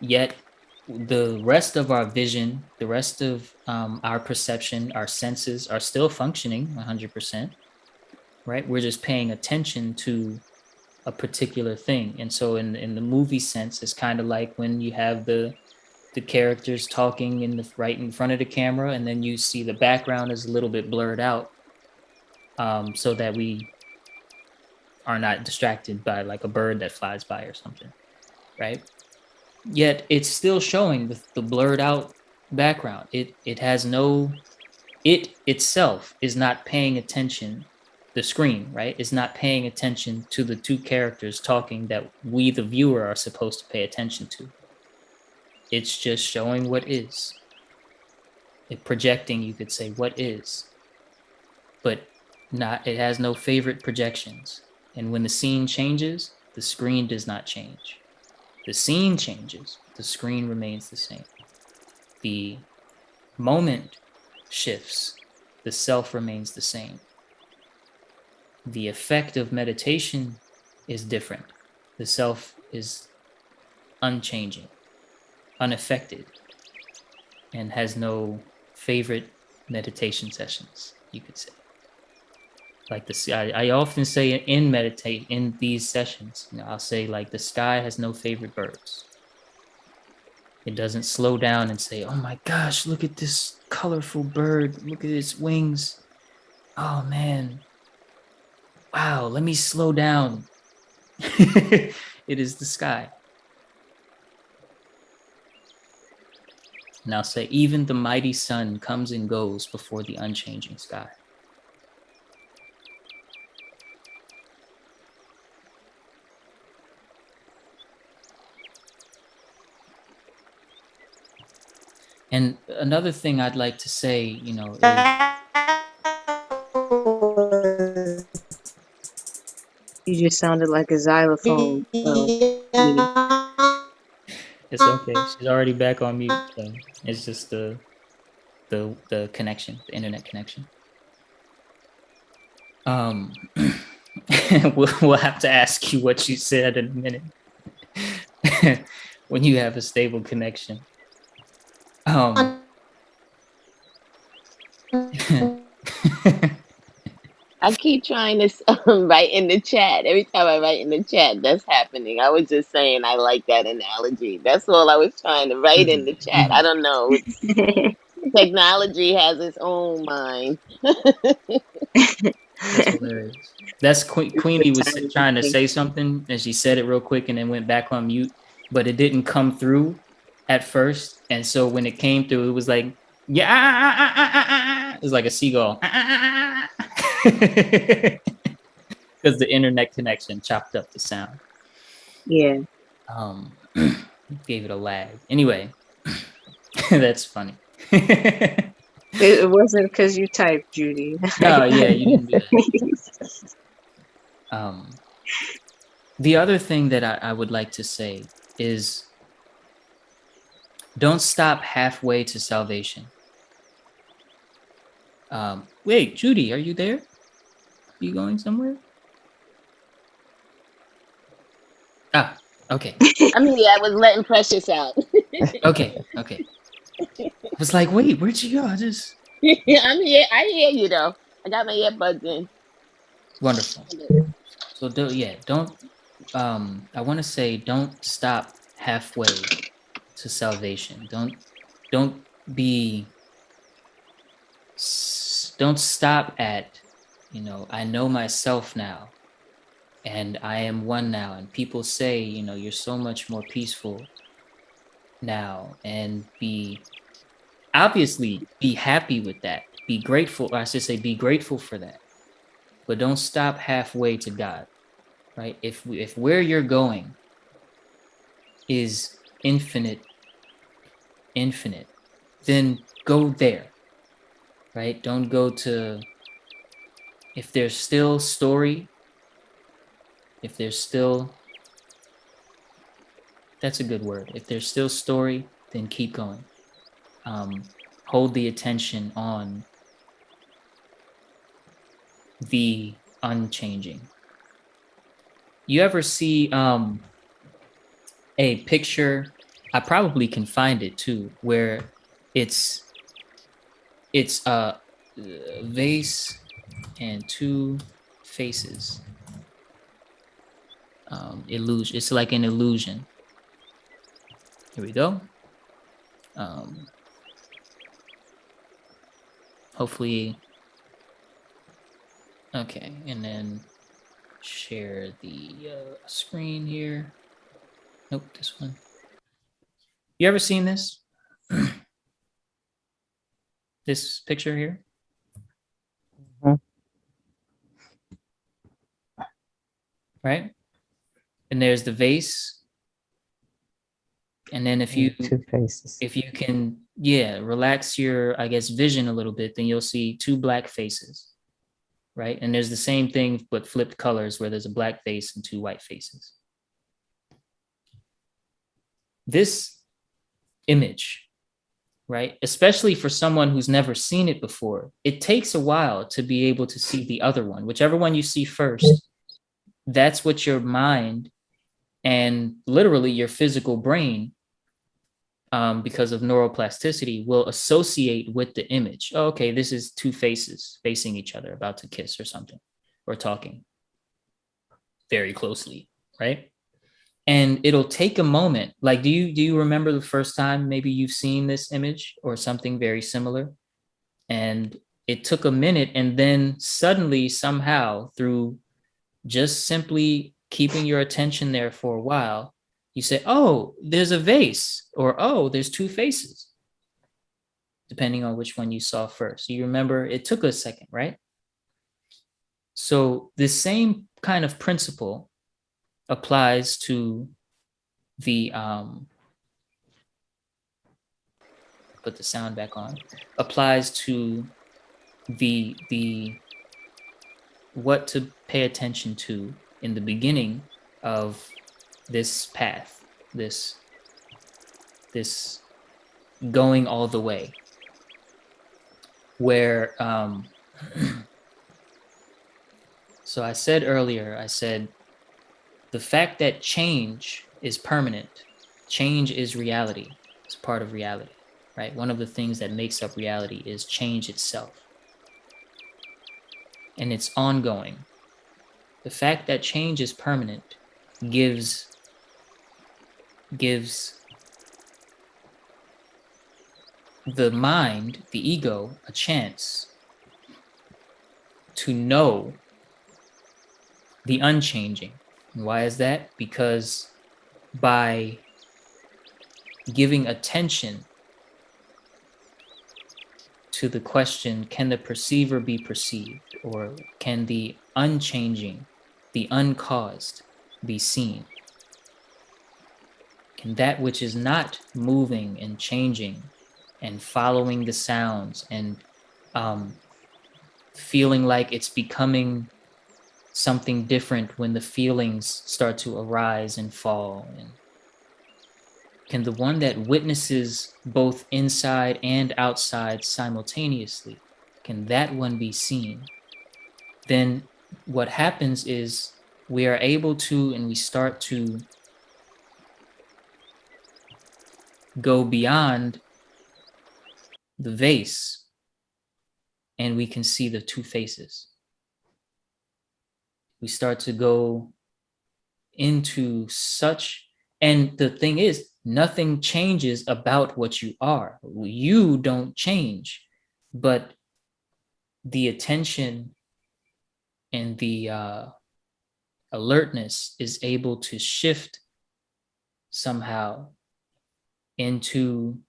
Yet the rest of our vision, the rest of our perception, our senses are still functioning 100%, right? We're just paying attention to a particular thing. And so in the movie sense, it's kind of like when you have the characters talking right in front of the camera, and then you see the background is a little bit blurred out, so that we are not distracted by like a bird that flies by or something, right? Yet it's still showing the blurred out background. It itself is not paying attention. The screen, right, is not paying attention to the two characters talking that we, the viewer, are supposed to pay attention to. It's just showing what is. Projecting, you could say, what is. But it has no favorite projections. And when the scene changes, the screen does not change. The scene changes, the screen remains the same. The moment shifts, the self remains the same. The effect of meditation is different. The self is unchanging, unaffected, and has no favorite meditation sessions, you could say. Like I often say in these sessions, I'll say like the sky has no favorite birds. It doesn't slow down and say, oh my gosh, look at this colorful bird. Look at its wings. Oh man. Wow, let me slow down. It is the sky. And I'll say, even the mighty sun comes and goes before the unchanging sky. And another thing I'd like to say, is You just sounded like a xylophone. Meaning. it's okay. She's already back on mute. So it's just the connection, the internet connection. We'll have to ask you what you said in a minute when you have a stable connection. I keep trying to write in the chat. Every time I write in the chat, that's happening. I was just saying I like that analogy. That's all I was trying to write in the chat. I don't know. Technology has its own mind. That's hilarious. That's Queenie was trying to say something, and she said it real quick and then went back on mute, but it didn't come through at first. And so when it came through, it was like, yeah, it was like a seagull. Because the internet connection chopped up the sound. Yeah. Gave it a lag. Anyway, that's funny. It wasn't because you typed, Judy. No, yeah, you didn't do that. The other thing that I would like to say is don't stop halfway to salvation. Wait, Judy, are you there? Are you going somewhere? Ah, okay. I mean, I was letting Precious out. Okay. I was like, wait, where'd you go? I'm here. I hear you though. I got my earbuds in. Wonderful. So don't. I want to say don't stop halfway to salvation. Don't stop at, I know myself now and I am one now. And people say, you're so much more peaceful now, and obviously be happy with that. Be grateful, or I should say be grateful for that. But don't stop halfway to God, right? If where you're going is infinite, then go there, right? Don't go to, if there's still story, that's a good word. If there's still story, then keep going. Hold the attention on the unchanging. You ever see a picture? I probably can find it too, where it's a vase and two faces. Illusion. It's like an illusion. Here we go. Hopefully. Okay, and then share the screen here. Nope, this one. You ever seen this? This picture here? Mhm. Right? And there's the vase. And then if you Two faces. if you can, relax your, I guess, vision a little bit, then you'll see two black faces, right? And there's the same thing, but flipped colors, where there's a black face and two white faces. This image right? Especially for someone who's never seen it before. It takes a while to be able to see the other one, whichever one you see first. That's what your mind and literally your physical brain, because of neuroplasticity, will associate with the image. Oh, okay, this is two faces facing each other, about to kiss or something, or talking very closely, right? And it'll take a moment. Like, do you remember the first time maybe you've seen this image or something very similar? And it took a minute, and then suddenly, somehow, through just simply keeping your attention there for a while, you say, oh, there's a vase, or oh, there's two faces, depending on which one you saw first. You remember it took a second, right? So the same kind of principle applies to the put the sound back on, applies to the what to pay attention to in the beginning of this path, this going all the way, where so I said earlier, I said the fact that change is permanent, change is reality, it's part of reality, right? One of the things that makes up reality is change itself, and it's ongoing. The fact that change is permanent gives the mind, the ego, a chance to know the unchanging. And why is that? Because by giving attention to the question, can the perceiver be perceived? Or can the unchanging, the uncaused, be seen? Can that which is not moving and changing and following the sounds and feeling like it's becoming something different when the feelings start to arise and fall, and can the one that witnesses both inside and outside simultaneously, can that one be seen? Then what happens is we are able to, and we start to go beyond the vase, and we can see the two faces. We start to go into such, and the thing is, nothing changes about what you are. You don't change, but the attention and the alertness is able to shift somehow into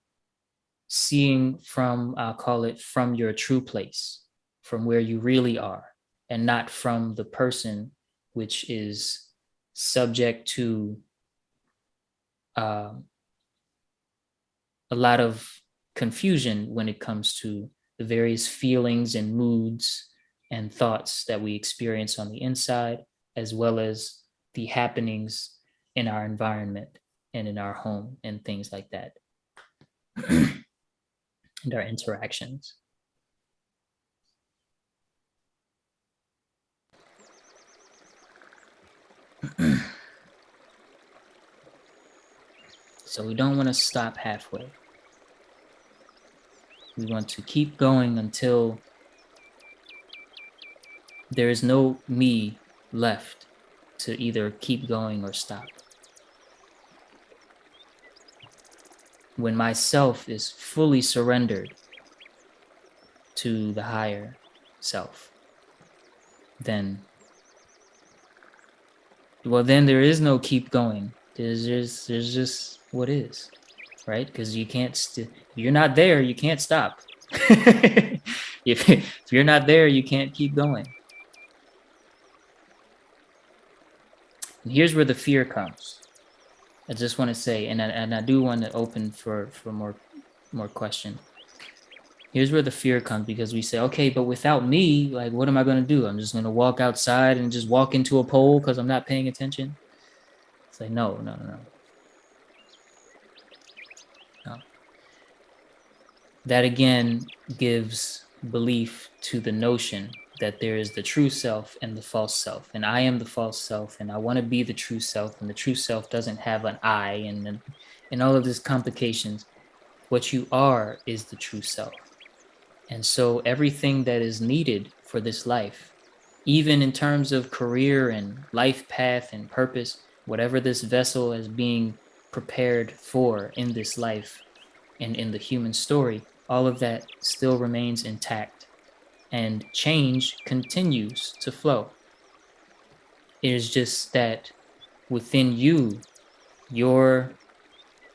seeing from, I'll call it, from your true place, from where you really are, and not from the person which is subject to a lot of confusion when it comes to the various feelings and moods and thoughts that we experience on the inside, as well as the happenings in our environment and in our home and things like that, and our interactions. So we don't want to stop halfway. We want to keep going until there is no me left to either keep going or stop. When myself is fully surrendered to the higher self, then there is no keep going. There's just what is, right? Because you can't, if you're not there, you can't stop. if you're not there, you can't keep going. And here's where the fear comes. I just want to say, and I do want to open for more question. Here's where the fear comes, because we say, okay, but without me, like, what am I going to do? I'm just going to walk outside and just walk into a pole because I'm not paying attention. It's like, no. that again gives belief to the notion that there is the true self and the false self, and I am the false self, and I want to be the true self, and the true self doesn't have an I, and all of these complications. What you are is the true self. And so everything that is needed for this life, even in terms of career and life path and purpose, whatever this vessel is being prepared for in this life and in the human story, all of that still remains intact, and change continues to flow. It is just that within you, your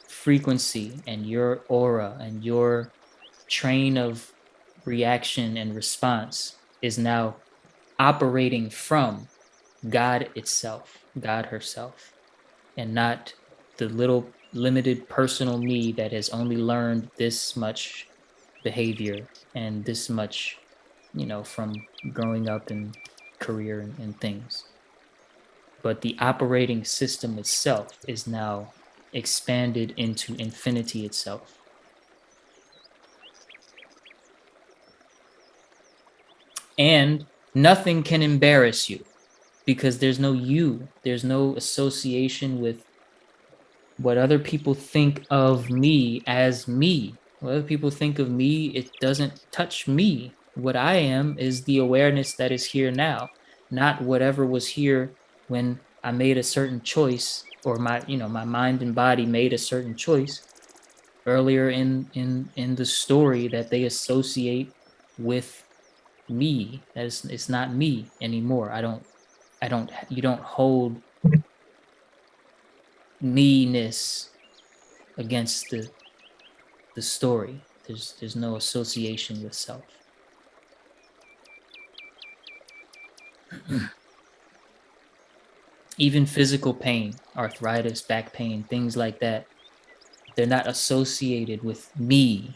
frequency and your aura and your train of reaction and response is now operating from God itself, God herself, and not the little limited personal me that has only learned this much behavior and this much, from growing up and career and things. But the operating system itself is now expanded into infinity itself. And nothing can embarrass you because there's no you, there's no association with what other people think of me as me. What other people think of me, it doesn't touch me. What I am is the awareness that is here now, not whatever was here when I made a certain choice, or my mind and body made a certain choice earlier in the story that they associate with me. It's not me anymore. You don't hold me-ness against the story. There's no association with self. Even physical pain, arthritis, back pain, things like that, they're not associated with me.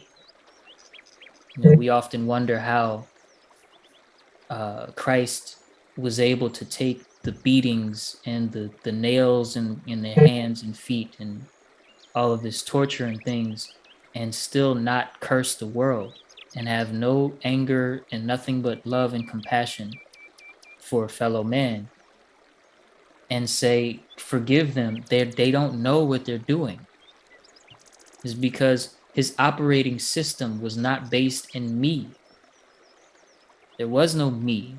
We often wonder how Christ was able to take the beatings and the nails in their hands and feet and all of this torture and things, and still not curse the world and have no anger and nothing but love and compassion for a fellow man, and say, forgive them, they don't know what they're doing, is because his operating system was not based in me. There was no me,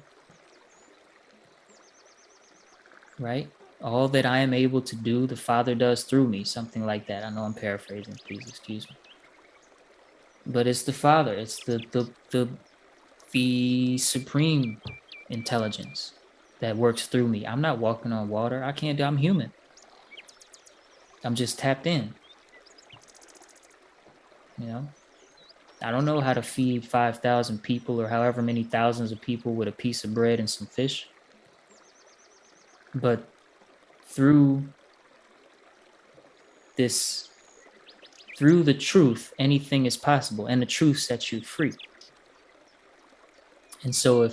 right? All that I am able to do, the Father does through me, something like that. I know I'm paraphrasing, please excuse me. But it's the Father, it's the supreme intelligence that works through me. I'm not walking on water. I can't do, I'm human. I'm just tapped in. I don't know how to feed 5,000 people or however many thousands of people with a piece of bread and some fish. But through the truth, anything is possible, and the truth sets you free. And so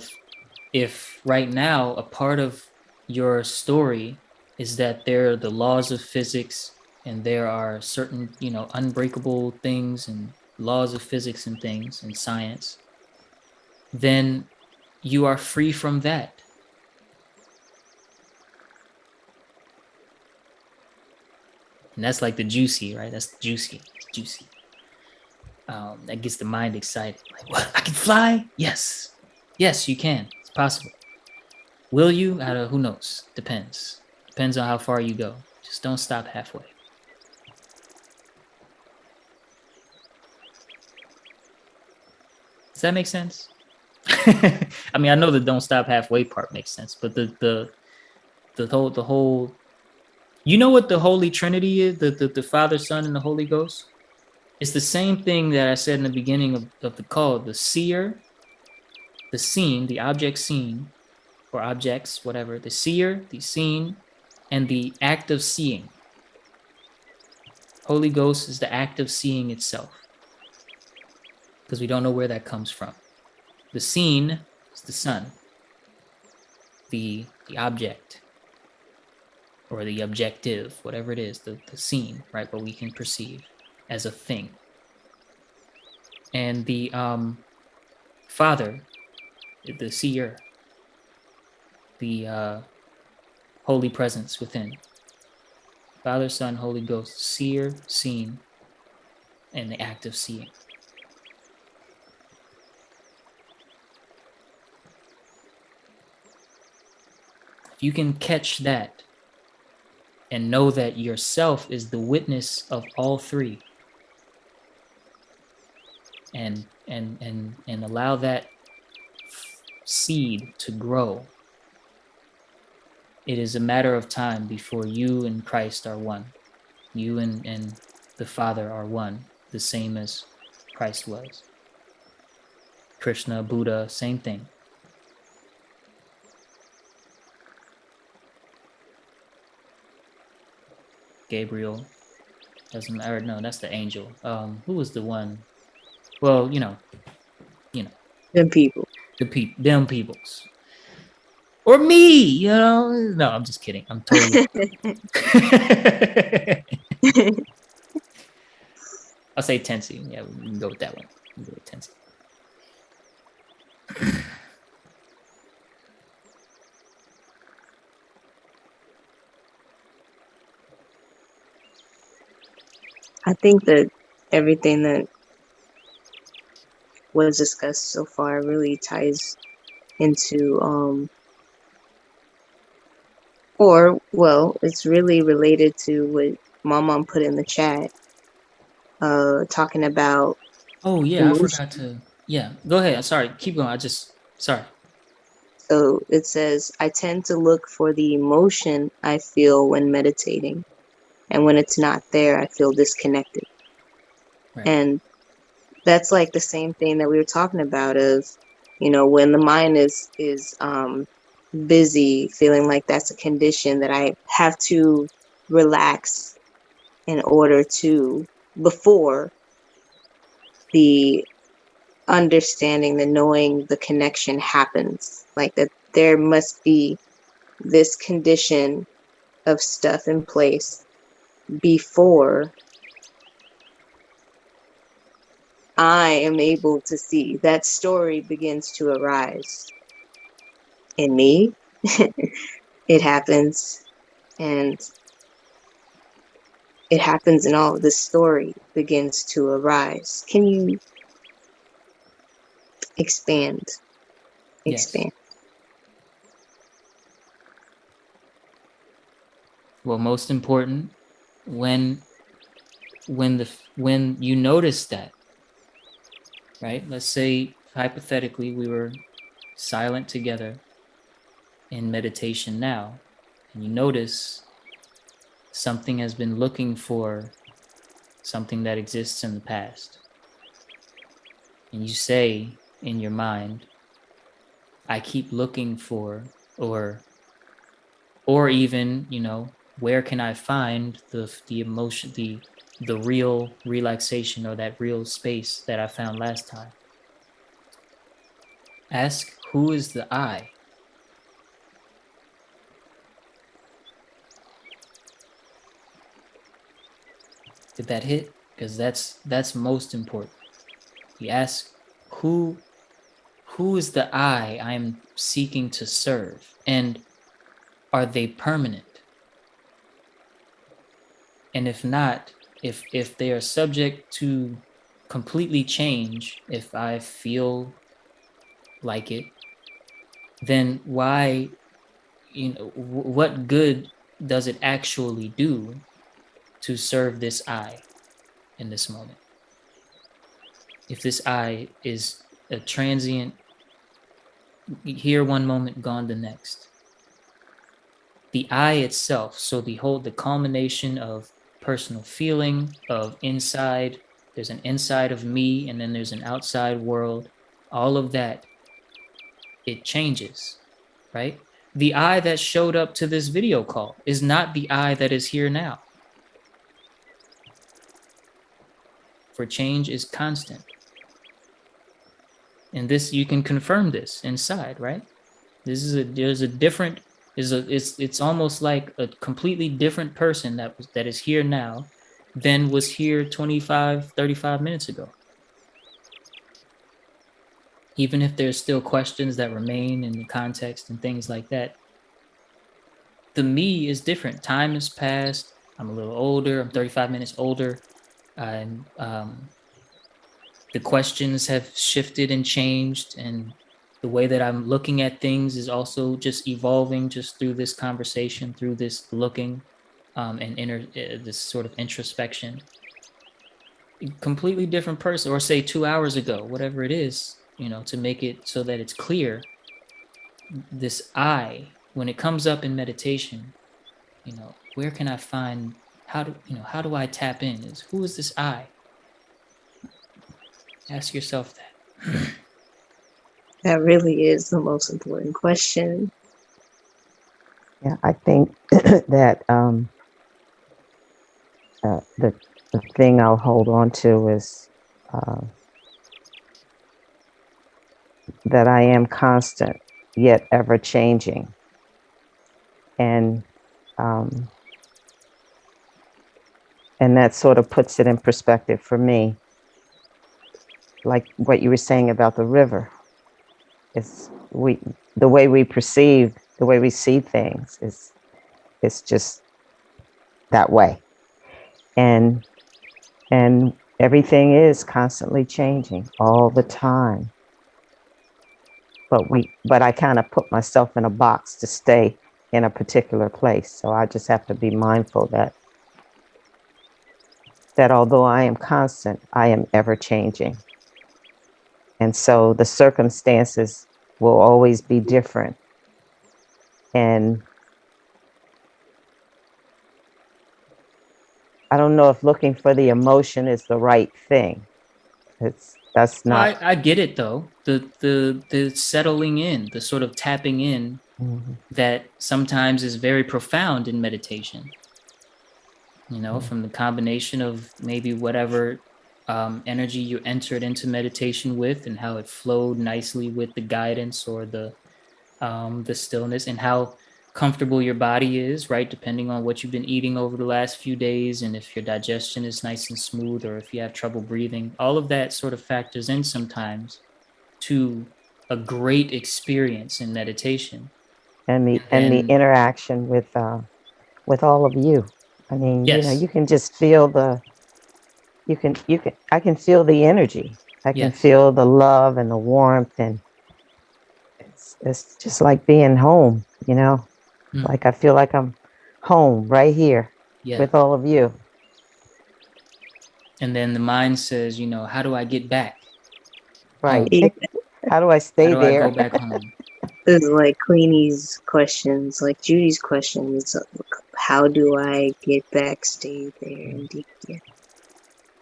if right now a part of your story is that there are the laws of physics and there are certain, unbreakable things and laws of physics and things and science, then you are free from that. And that's like the juicy, right? That's juicy. It's juicy. That gets the mind excited. Like, what? I can fly? Yes. Yes, you can. It's possible. Will you? Who knows? Depends. Depends on how far you go. Just don't stop halfway. Does that make sense? I mean, I know the don't stop halfway part makes sense, but the whole you know what the Holy Trinity is? The Father, Son, and the Holy Ghost? It's the same thing that I said in the beginning of the call. The seer, the seen, the object seen, or objects, whatever. The seer, the seen, and the act of seeing. Holy Ghost is the act of seeing itself, because we don't know where that comes from. The seen is the Son, the object, or the objective, whatever it is, the seen, right? What we can perceive as a thing. and the Father, the seer, the holy presence within. Father, Son, Holy Ghost, seer, seen, and the act of seeing. If you can catch that and know that yourself is the witness of all three, and allow that seed to grow, it is a matter of time before you and Christ are one. You and the Father are one, the same as Christ was. Krishna, Buddha, same thing. Gabriel, doesn't matter. No, that's the angel. Who was the one? Well, Them people. them peoples, or me. No, I'm just kidding. I'm totally. I'll say Tensi. Yeah, we can go with that one. We can go with Tensi. I think that everything that was discussed so far really ties into or well, it's really related to what Mom put in the chat, talking about Oh yeah, I emotion. forgot to. Yeah, go ahead. Sorry, keep going. Sorry. So it says, I tend to look for the emotion I feel when meditating, and when it's not there, I feel disconnected. Right. And that's like the same thing that we were talking about of, when the mind is busy, feeling like that's a condition that I have to relax in order to, before the understanding, the knowing, the connection happens. Like that there must be this condition of stuff in place before I am able to see that story begins to arise in me. It happens, and it happens, and all of the story begins to arise. Can you expand? Yes. Expand. Well, most important, when you notice that, right? Let's say hypothetically we were silent together in meditation now, and you notice something has been looking for something that exists in the past. And you say in your mind, I keep looking for, or even, where can I find the emotion, the real relaxation, or that real space that I found last time? Ask, who is the I? Did that hit? Because that's most important. You ask, who is the I I'm seeking to serve, and are they permanent? And if not, if they are subject to completely change, if I feel like it, then why, what good does it actually do to serve this I in this moment? If this I is a transient, here one moment, gone the next. The I itself, so the culmination of personal feeling, of inside, there's an inside of me, and then there's an outside world. All of that, it changes, right? The I that showed up to this video call is not the I that is here now. For change is constant. And this, you can confirm this inside, right? It's almost like a completely different person that is here now than was here 25, 35 minutes ago. even if there's still questions that remain in the context and things like that, the me is different. Time has passed. I'm a little older. I'm 35 minutes older. And the questions have shifted and changed. And the way that I'm looking at things is also just evolving just through this conversation, through this looking and this sort of introspection. Completely different person, or say 2 hours ago, whatever it is, to make it so that it's clear. This I, when it comes up in meditation, where can I find, how do I tap in? Who is this I? Ask yourself that. That really is the most important question. Yeah, I think that the thing I'll hold on to is uh, that I am constant yet ever changing, and um, and that sort of puts it in perspective for me. Like what you were saying about the river, it's the way we perceive, the way we see things is it's just that way, and everything is constantly changing all the time. But I kind of put myself in a box to stay in a particular place. So I just have to be mindful that although I am constant, I am ever changing. And so the circumstances will always be different. And I don't know if looking for the emotion is the right thing. That's Well, not. I get it though. The settling in, the sort of tapping in Mhm. that sometimes is very profound in meditation. From the combination of maybe whatever energy you entered into meditation with, and how it flowed nicely with the guidance or the stillness, and how comfortable your body is, right? Depending on what you've been eating over the last few days, and if your digestion is nice and smooth, or if you have trouble breathing, all of that sort of factors in sometimes to a great experience in meditation. And And the then, interaction with all of you. I mean, yes, you can just feel I can feel the energy. I can yes, feel the love and the warmth, and it's just like being home. mm, Like I feel like I'm home right here yeah. with all of you. And then the mind says, how do I get back Right. home? Yeah, How do I How stay do I there? go back home? this is like Queenie's questions, like Judy's question. It's how do I get back, stay there, and deep? Yeah.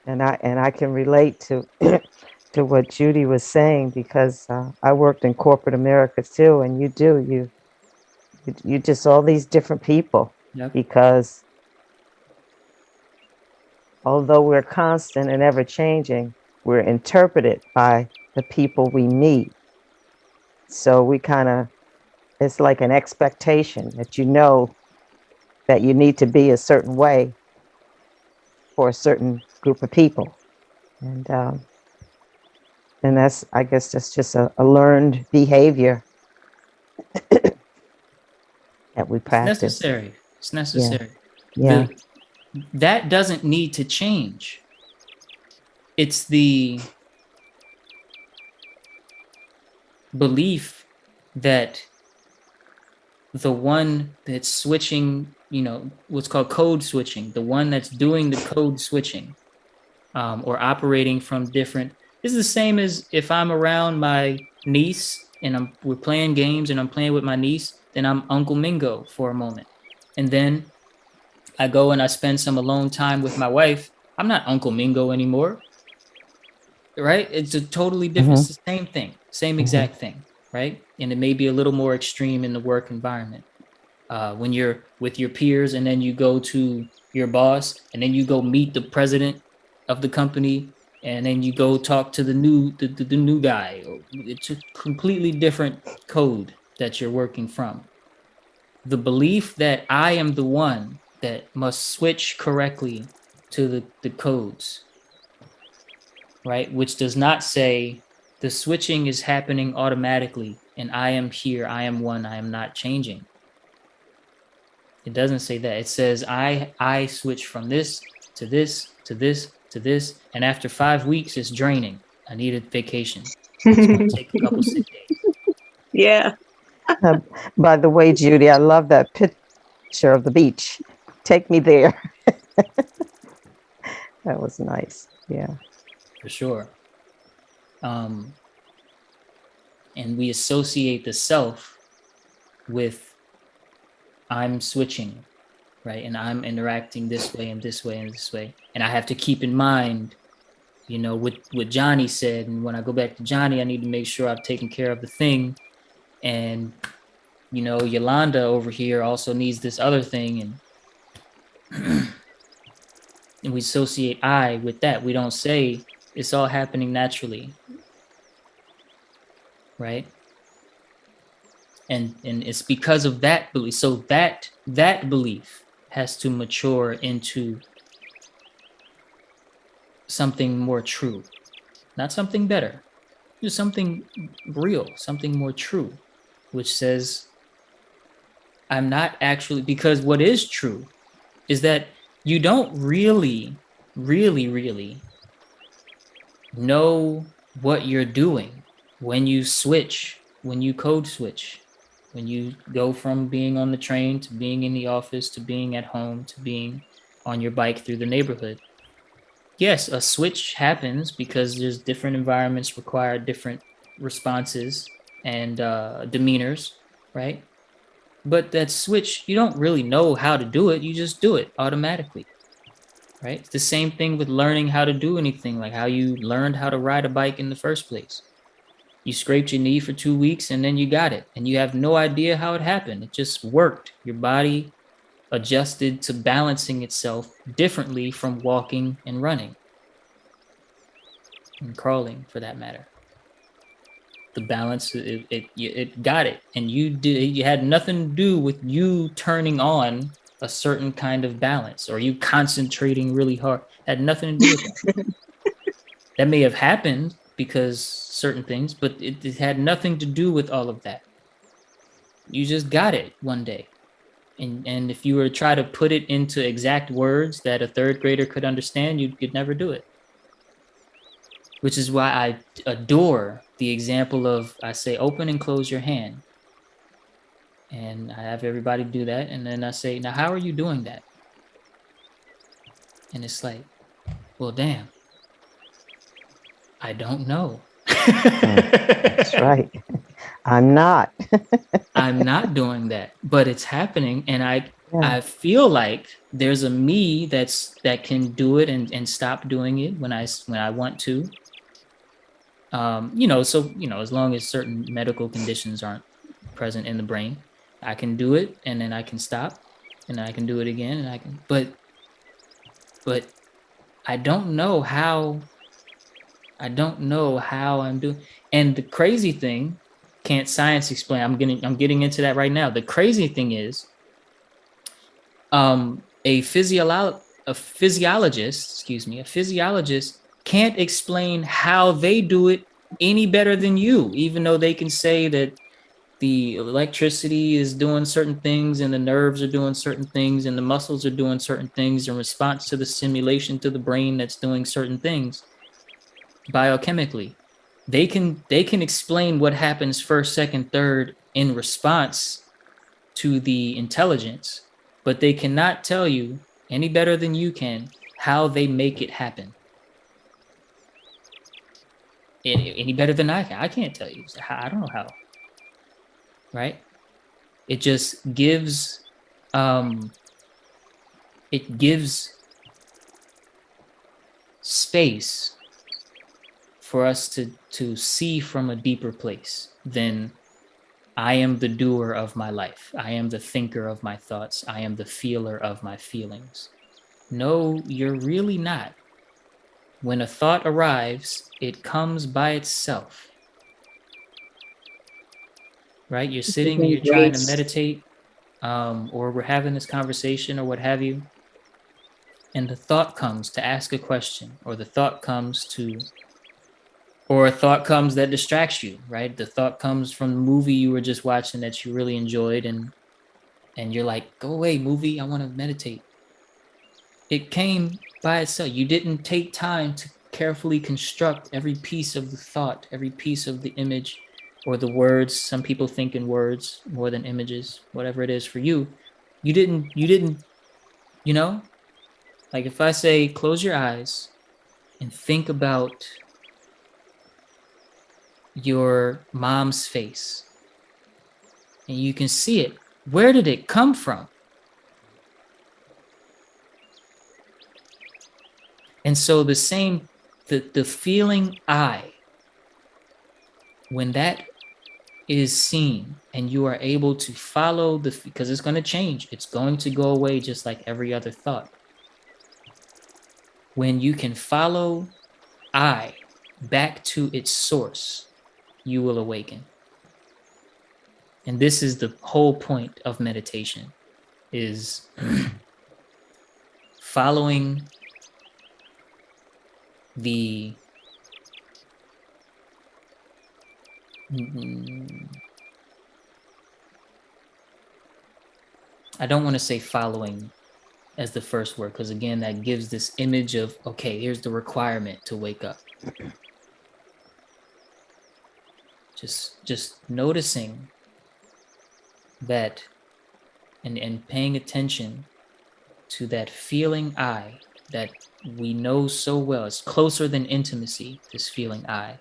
And I can relate to to what Judy was saying, because I worked in corporate America too, and you just all these different people, Yep. because although we're constant and ever changing, we're interpreted by the people we meet. So we kind of, it's like an expectation that that you need to be a certain way for a certain group of people. And that's, I guess, that's just a learned behavior that we It's practice. necessary. It's Yeah, necessary. yeah, The That doesn't need to change. It's the belief that the one that's switching, what's called code switching, the one that's doing the code switching, or operating from different. This is the same as if I'm around my niece and we're playing games and I'm playing with my niece, then I'm Uncle Mingo for a moment. And then I go and I spend some alone time with my wife. I'm not Uncle Mingo anymore, right? It's a totally different, hmm it's the same thing, same hmm exact thing, right? And it may be a little more extreme in the work environment. When you're with your peers and then you go to your boss and then you go meet the president of the company and then you go talk to the new guy. It's a completely different code that you're working from. The belief that I am the one that must switch correctly to the codes, right? Which does not say The switching is happening automatically, and I am here, I am one, I am not changing. It doesn't say that. It says I switch from this to this to this to this, and after 5 weeks, it's draining. I need a vacation. It's going to take a couple sick days. Yeah. Uh, by the way, Judy, I love that picture of the beach. Take me there. That was nice. Yeah. For sure. And we associate the self with I'm switching, right? And I'm interacting this way and this way and this way. And I have to keep in mind, you know, what Johnny said. And when I go back to Johnny, I need to make sure I've taken care of the thing. And, you know, Yolanda over here also needs this other thing. And and we associate I with that. We don't say it's all happening naturally, right? And it's because of that belief. So that belief has to mature into something more true, not something better, just something real, something more true, which says I'm not actually, because what is true is that you don't really know what you're doing when you switch, when you code switch, when you go from being on the train to being in the office to being at home to being on your bike through the neighborhood. Yes, a switch happens because there's different environments require different responses and demeanors, right? But that switch, you don't really know how to do it. You just do it automatically, right? It's the same thing with learning how to do anything, like how you learned how to ride a bike in the first place. You scraped your knee for 2 weeks and then you got it. And you have no idea how it happened. It just worked. Your body adjusted to balancing itself differently from walking and running and crawling, for that matter. The balance, it got it. And you had nothing to do with you turning on a certain kind of balance or you concentrating really hard. It had nothing to do with that. That may have happened because certain things, but it had nothing to do with all of that. You just got it one day. And if you were to try to put it into exact words that a third grader could understand, you could never do it. Which is why I adore the example of, I say, open and close your hand. And I have everybody do that. And then I say, now, how are you doing that? And it's like, well, damn, I don't know. That's right. I'm not. I'm not doing that, but it's happening. And I Yeah. feel like there's a me that can do it and stop doing it when I want to. You know, so, you know, as long as certain medical conditions aren't present in the brain, I can do it and then I can stop and then I can do it again and I can, but I don't know how I'm doing. And the crazy thing, can't science explain? I'm getting into that right now. The crazy thing is, a physiologist can't explain how they do it any better than you, even though they can say that the electricity is doing certain things and the nerves are doing certain things and the muscles are doing certain things in response to the stimulation to the brain that's doing certain things biochemically. They can explain what happens first, second, third in response to the intelligence, but they cannot tell you any better than you can how they make it happen. Any better than I can. I can't tell you. I don't know how. Right? It just gives space for us to see from a deeper place than I am the doer of my life. I am the thinker of my thoughts. I am the feeler of my feelings. No, you're really not. When a thought arrives, it comes by itself. Right? You're sitting, you're trying to meditate, or we're having this conversation or what have you, and the thought comes to ask a question, or the thought comes to Or a thought comes that distracts you, right? The thought comes from the movie you were just watching that you really enjoyed, and you're like, go away, movie, I want to meditate. It came by itself. You didn't take time to carefully construct every piece of the thought, every piece of the image or the words. Some people think in words more than images, whatever it is for you. You didn't, you know, like if I say, close your eyes and think about your mom's face and you can see it. Where did it come from? And so the same, the feeling I, when that is seen and you are able to follow because it's going to change. It's going to go away just like every other thought. When you can follow I back to its source, you will awaken. And this is the whole point of meditation, is following the I don't want to say following as the first word, because again, that gives this image of, okay, here's the requirement to wake up. Just noticing that and paying attention to that feeling I that we know so well. It's closer than intimacy, this feeling I.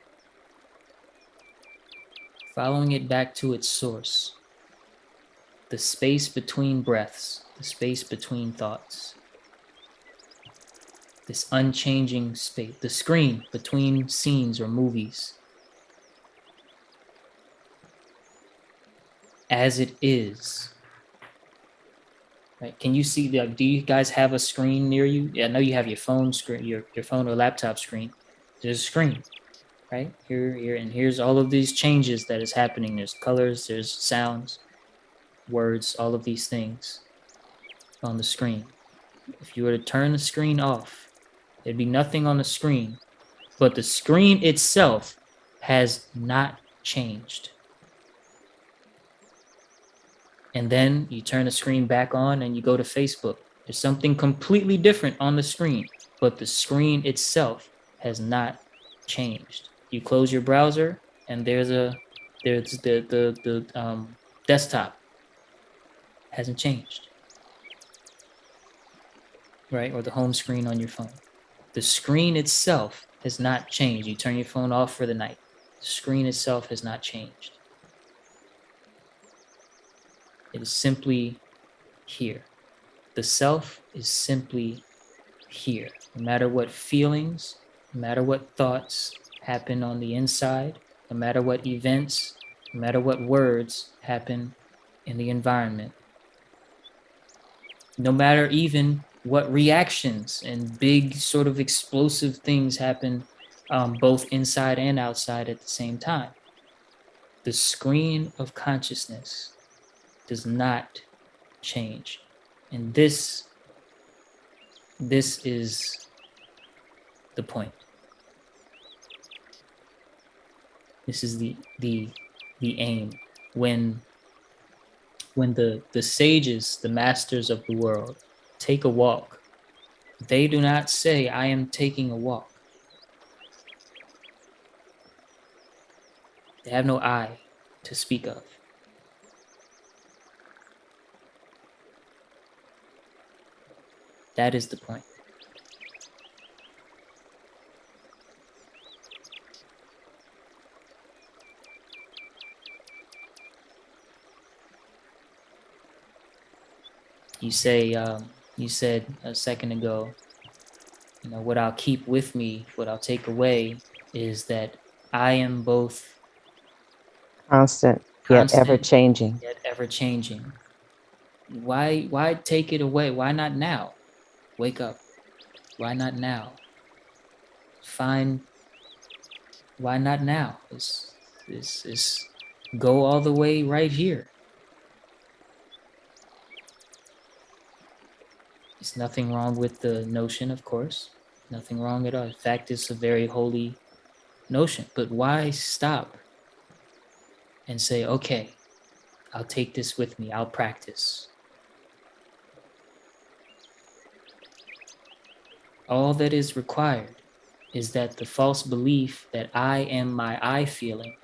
Following it back to its source. The space between breaths, the space between thoughts. This unchanging space, the screen between scenes or movies. As it is. Right? Can you see do you guys have a screen near you? Yeah, I know you have your phone screen, your phone or laptop screen. There's a screen, right? Here, and here's all of these changes that is happening. There's colors, there's sounds, words, all of these things on the screen. If you were to turn the screen off, there'd be nothing on the screen, but the screen itself has not changed. And then you turn the screen back on and you go to Facebook. There's something completely different on the screen, but the screen itself has not changed. You close your browser and there's the desktop hasn't changed, right? Or the home screen on your phone. The screen itself has not changed. You turn your phone off for the night. The screen itself has not changed. It is simply here. The self is simply here. No matter what feelings, no matter what thoughts happen on the inside, no matter what events, no matter what words happen in the environment, no matter even what reactions and big sort of explosive things happen both inside and outside at the same time. The screen of consciousness does not change. And this is the point. This is the aim. When the sages, the masters of the world, take a walk, they do not say, I am taking a walk. They have no I to speak of. That is the point. You said a second ago, what I'll keep with me, what I'll take away is that I am both Constant, yet ever changing. yet ever changing. Why take it away? Why not now? Wake up. Why not now? Why not now? Is go all the way right here. There's nothing wrong with the notion, of course. Nothing wrong at all. In fact, it's a very holy notion. But why stop and say, okay, I'll take this with me, I'll practice. All that is required is that the false belief that I am my I feeling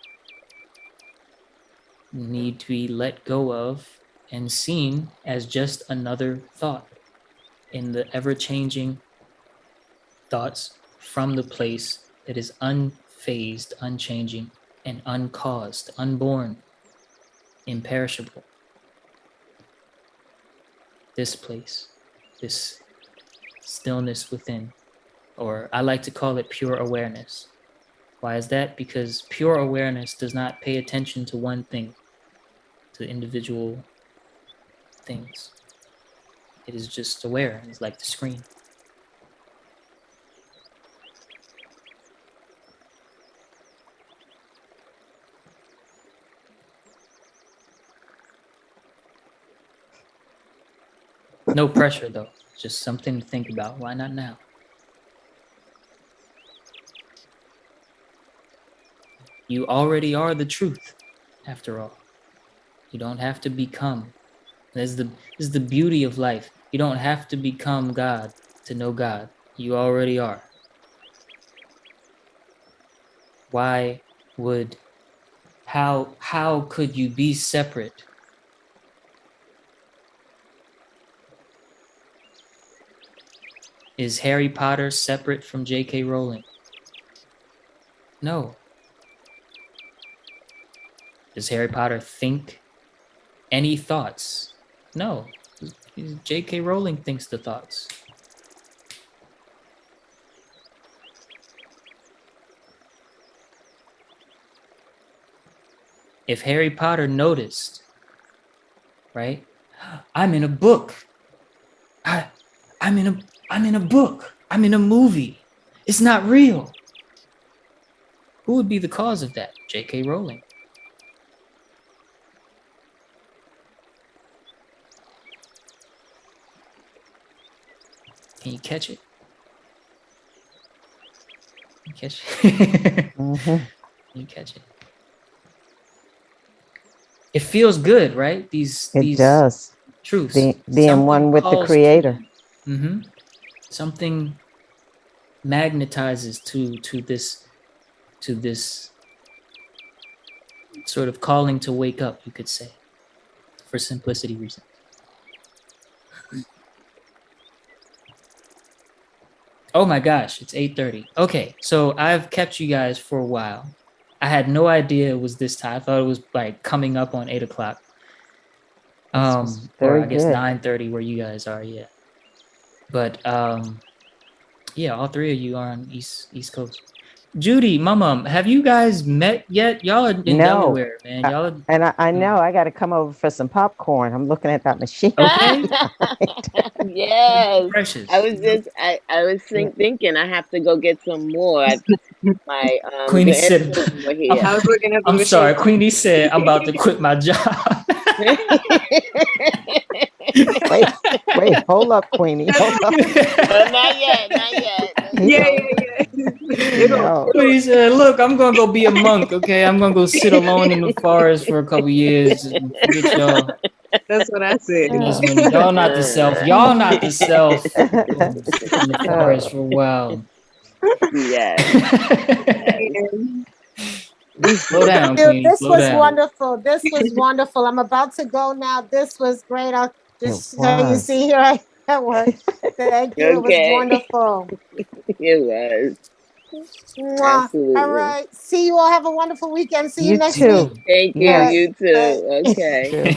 need to be let go of and seen as just another thought in the ever-changing thoughts from the place that is unfazed, unchanging, and uncaused, unborn, imperishable. This place, this stillness within, or I like to call it pure awareness. Why is that? Because pure awareness does not pay attention to one thing, to individual things. It is just aware. It's like the screen. No pressure, though. Just something to think about. Why not now? You already are the truth, after all. You don't have to become. This is the beauty of life. You don't have to become God to know God. You already are. Why would, how could you be separate? Is Harry Potter separate from J.K. Rowling? No. Does Harry Potter think any thoughts? No. J.K. Rowling thinks the thoughts. If Harry Potter noticed, right? I'm in a book. I'm in a book. I'm in a movie. It's not real. Who would be the cause of that? J.K. Rowling. Can you catch it? Can you catch it? Mhm. Can you catch it? It feels good, right? It These does. truths. Being one with the Creator. Mm-hmm. Something magnetizes to this sort of calling to wake up, you could say, for simplicity reasons. Oh my gosh, it's 8:30. Okay, so I've kept you guys for a while. I had no idea it was this time. I thought it was like coming up on 8 o'clock. This was Or very I guess good. 9:30 where you guys are, yeah. But yeah, all three of you are on East Coast. Judy, Mama, have you guys met yet? Y'all are in No. Delaware, man. Y'all are, And I know I got to come over for some popcorn. I'm looking at that machine. okay. Yes. Precious. I was thinking I have to go get some more. My Queenie said, grandchildren were here. I was looking at the I'm machine. sorry, Queenie said, I'm about to quit my job. Wait, hold up, Queenie. Hold up. No, not yet, not yet. Yeah. No. Queenie said, look, I'm going to go be a monk, okay? I'm going to go sit alone in the forest for a couple years. Forget y'all. That's what I said. That's when y'all not the self. Y'all not the self. Sit in the forest for a while. Yes. Slow down, Dude, Queenie. this Slow was down. wonderful. This was wonderful. I'm about to go now. This was great. I'll just It so you was. see here I at work. Thank you. It was Okay. wonderful. It was. Mwah. All Absolutely. right. See you all. Have a wonderful weekend. See you You next too. week. Thank you. Yes. You too. Okay. Too.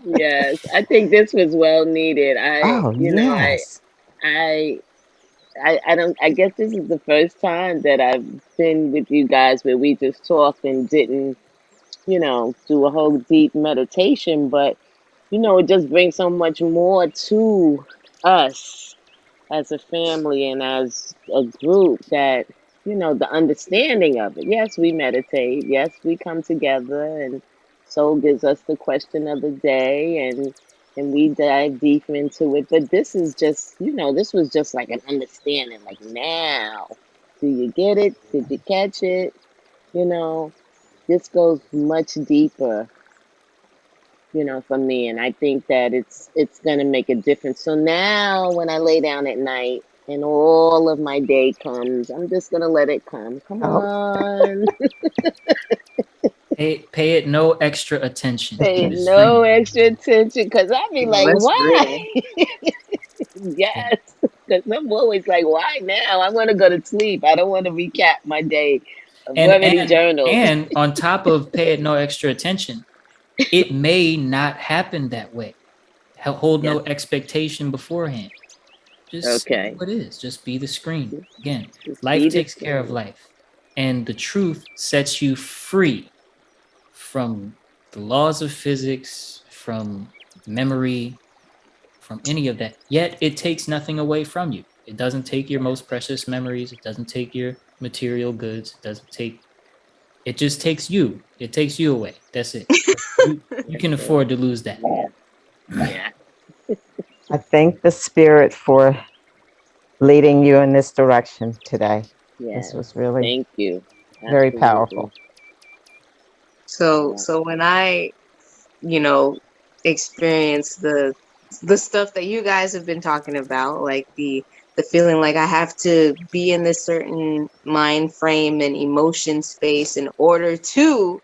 Yes. I think this was well needed. Oh, yes. I don't, I guess this is the first time that I've been with you guys where we just talked and didn't, do a whole deep meditation, but, it just brings so much more to us as a family and as a group that, the understanding of it. Yes, we meditate. Yes, we come together and Soul gives us the question of the day and we dive deep into it. But this is just, this was just like an understanding. Like now Do you get it? Did you catch it? You know, this goes much deeper, for me, and I think that it's gonna make a difference. So now when I lay down at night and all of my day comes, I'm just gonna let it come. Come Oh, on. Pay it no extra attention. Pay Just no dream. extra attention because I be Well, like, that's why? real. Yeah. Yes. Because I'm always like, why now? I want to go to sleep. I don't want to recap my day. I've And already and journaled. and on top of pay it no extra attention, it may not happen that way. Hold Yeah. no expectation beforehand. Just see Okay. what it is. Just be the screen. Again, Just life be the takes care of same. life. And the truth sets you free from the laws of physics, from memory, from any of that. Yet it takes nothing away from you. It doesn't take your most precious memories. It doesn't take your material goods. It doesn't take, it just takes you. It takes you away. That's it. You That's can it. afford to lose that. Yeah. Yeah. I thank the spirit for leading you in this direction today. This Yes. was really Thank you. very Absolutely. powerful. So Yeah. so when I, you know, experience the stuff that you guys have been talking about, like the feeling like I have to be in this certain mind frame and emotion space in order to,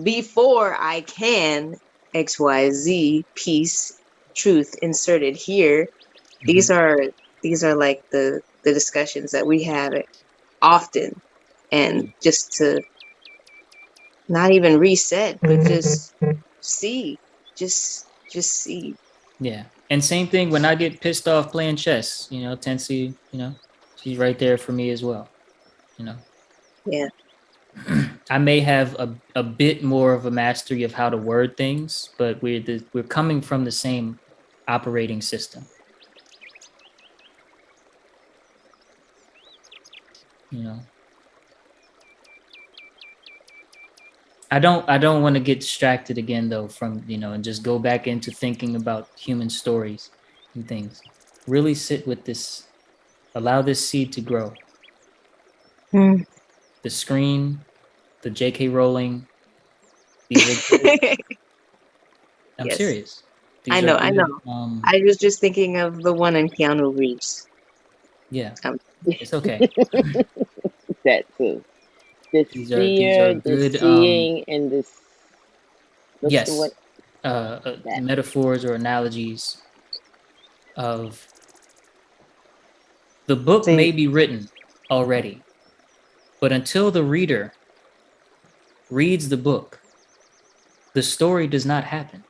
before I can XYZ peace truth inserted here. Mhm. These are these are like the discussions that we have often, and just to not even reset, but just see, just see. Yeah. And same thing when I get pissed off playing chess, Tensi, she's right there for me as well. You know, Yeah. I may have a bit more of a mastery of how to word things, but we're coming from the same operating system. You know, I don't want to get distracted again though from and just go back into thinking about human stories and things. Really sit with this. Allow this seed to grow. Mm. The screen, the J.K. Rowling. These are good. I'm Yes, serious. I These are know, I know. good. I was just thinking of the one in Keanu Reeves. Yeah, Um, it's okay. That too. The These are seer, the good. seeing, and this. What's the what? Yes, That. metaphors or analogies of the book See, may be written already, but until the reader reads the book, the story does not happen.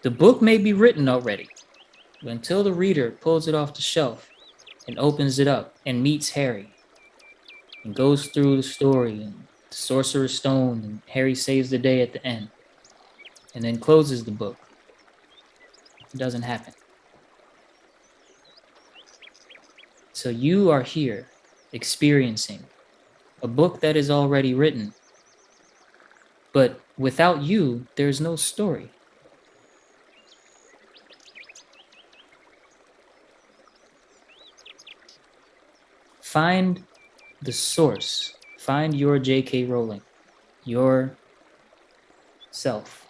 The book may be written already, but until the reader pulls it off the shelf and opens it up and meets Harry and goes through the story and the Sorcerer's Stone and Harry saves the day at the end and then closes the book, it doesn't happen. So you are here experiencing a book that is already written, but without you, there's no story. Find the source. Find your J.K. Rowling, your self.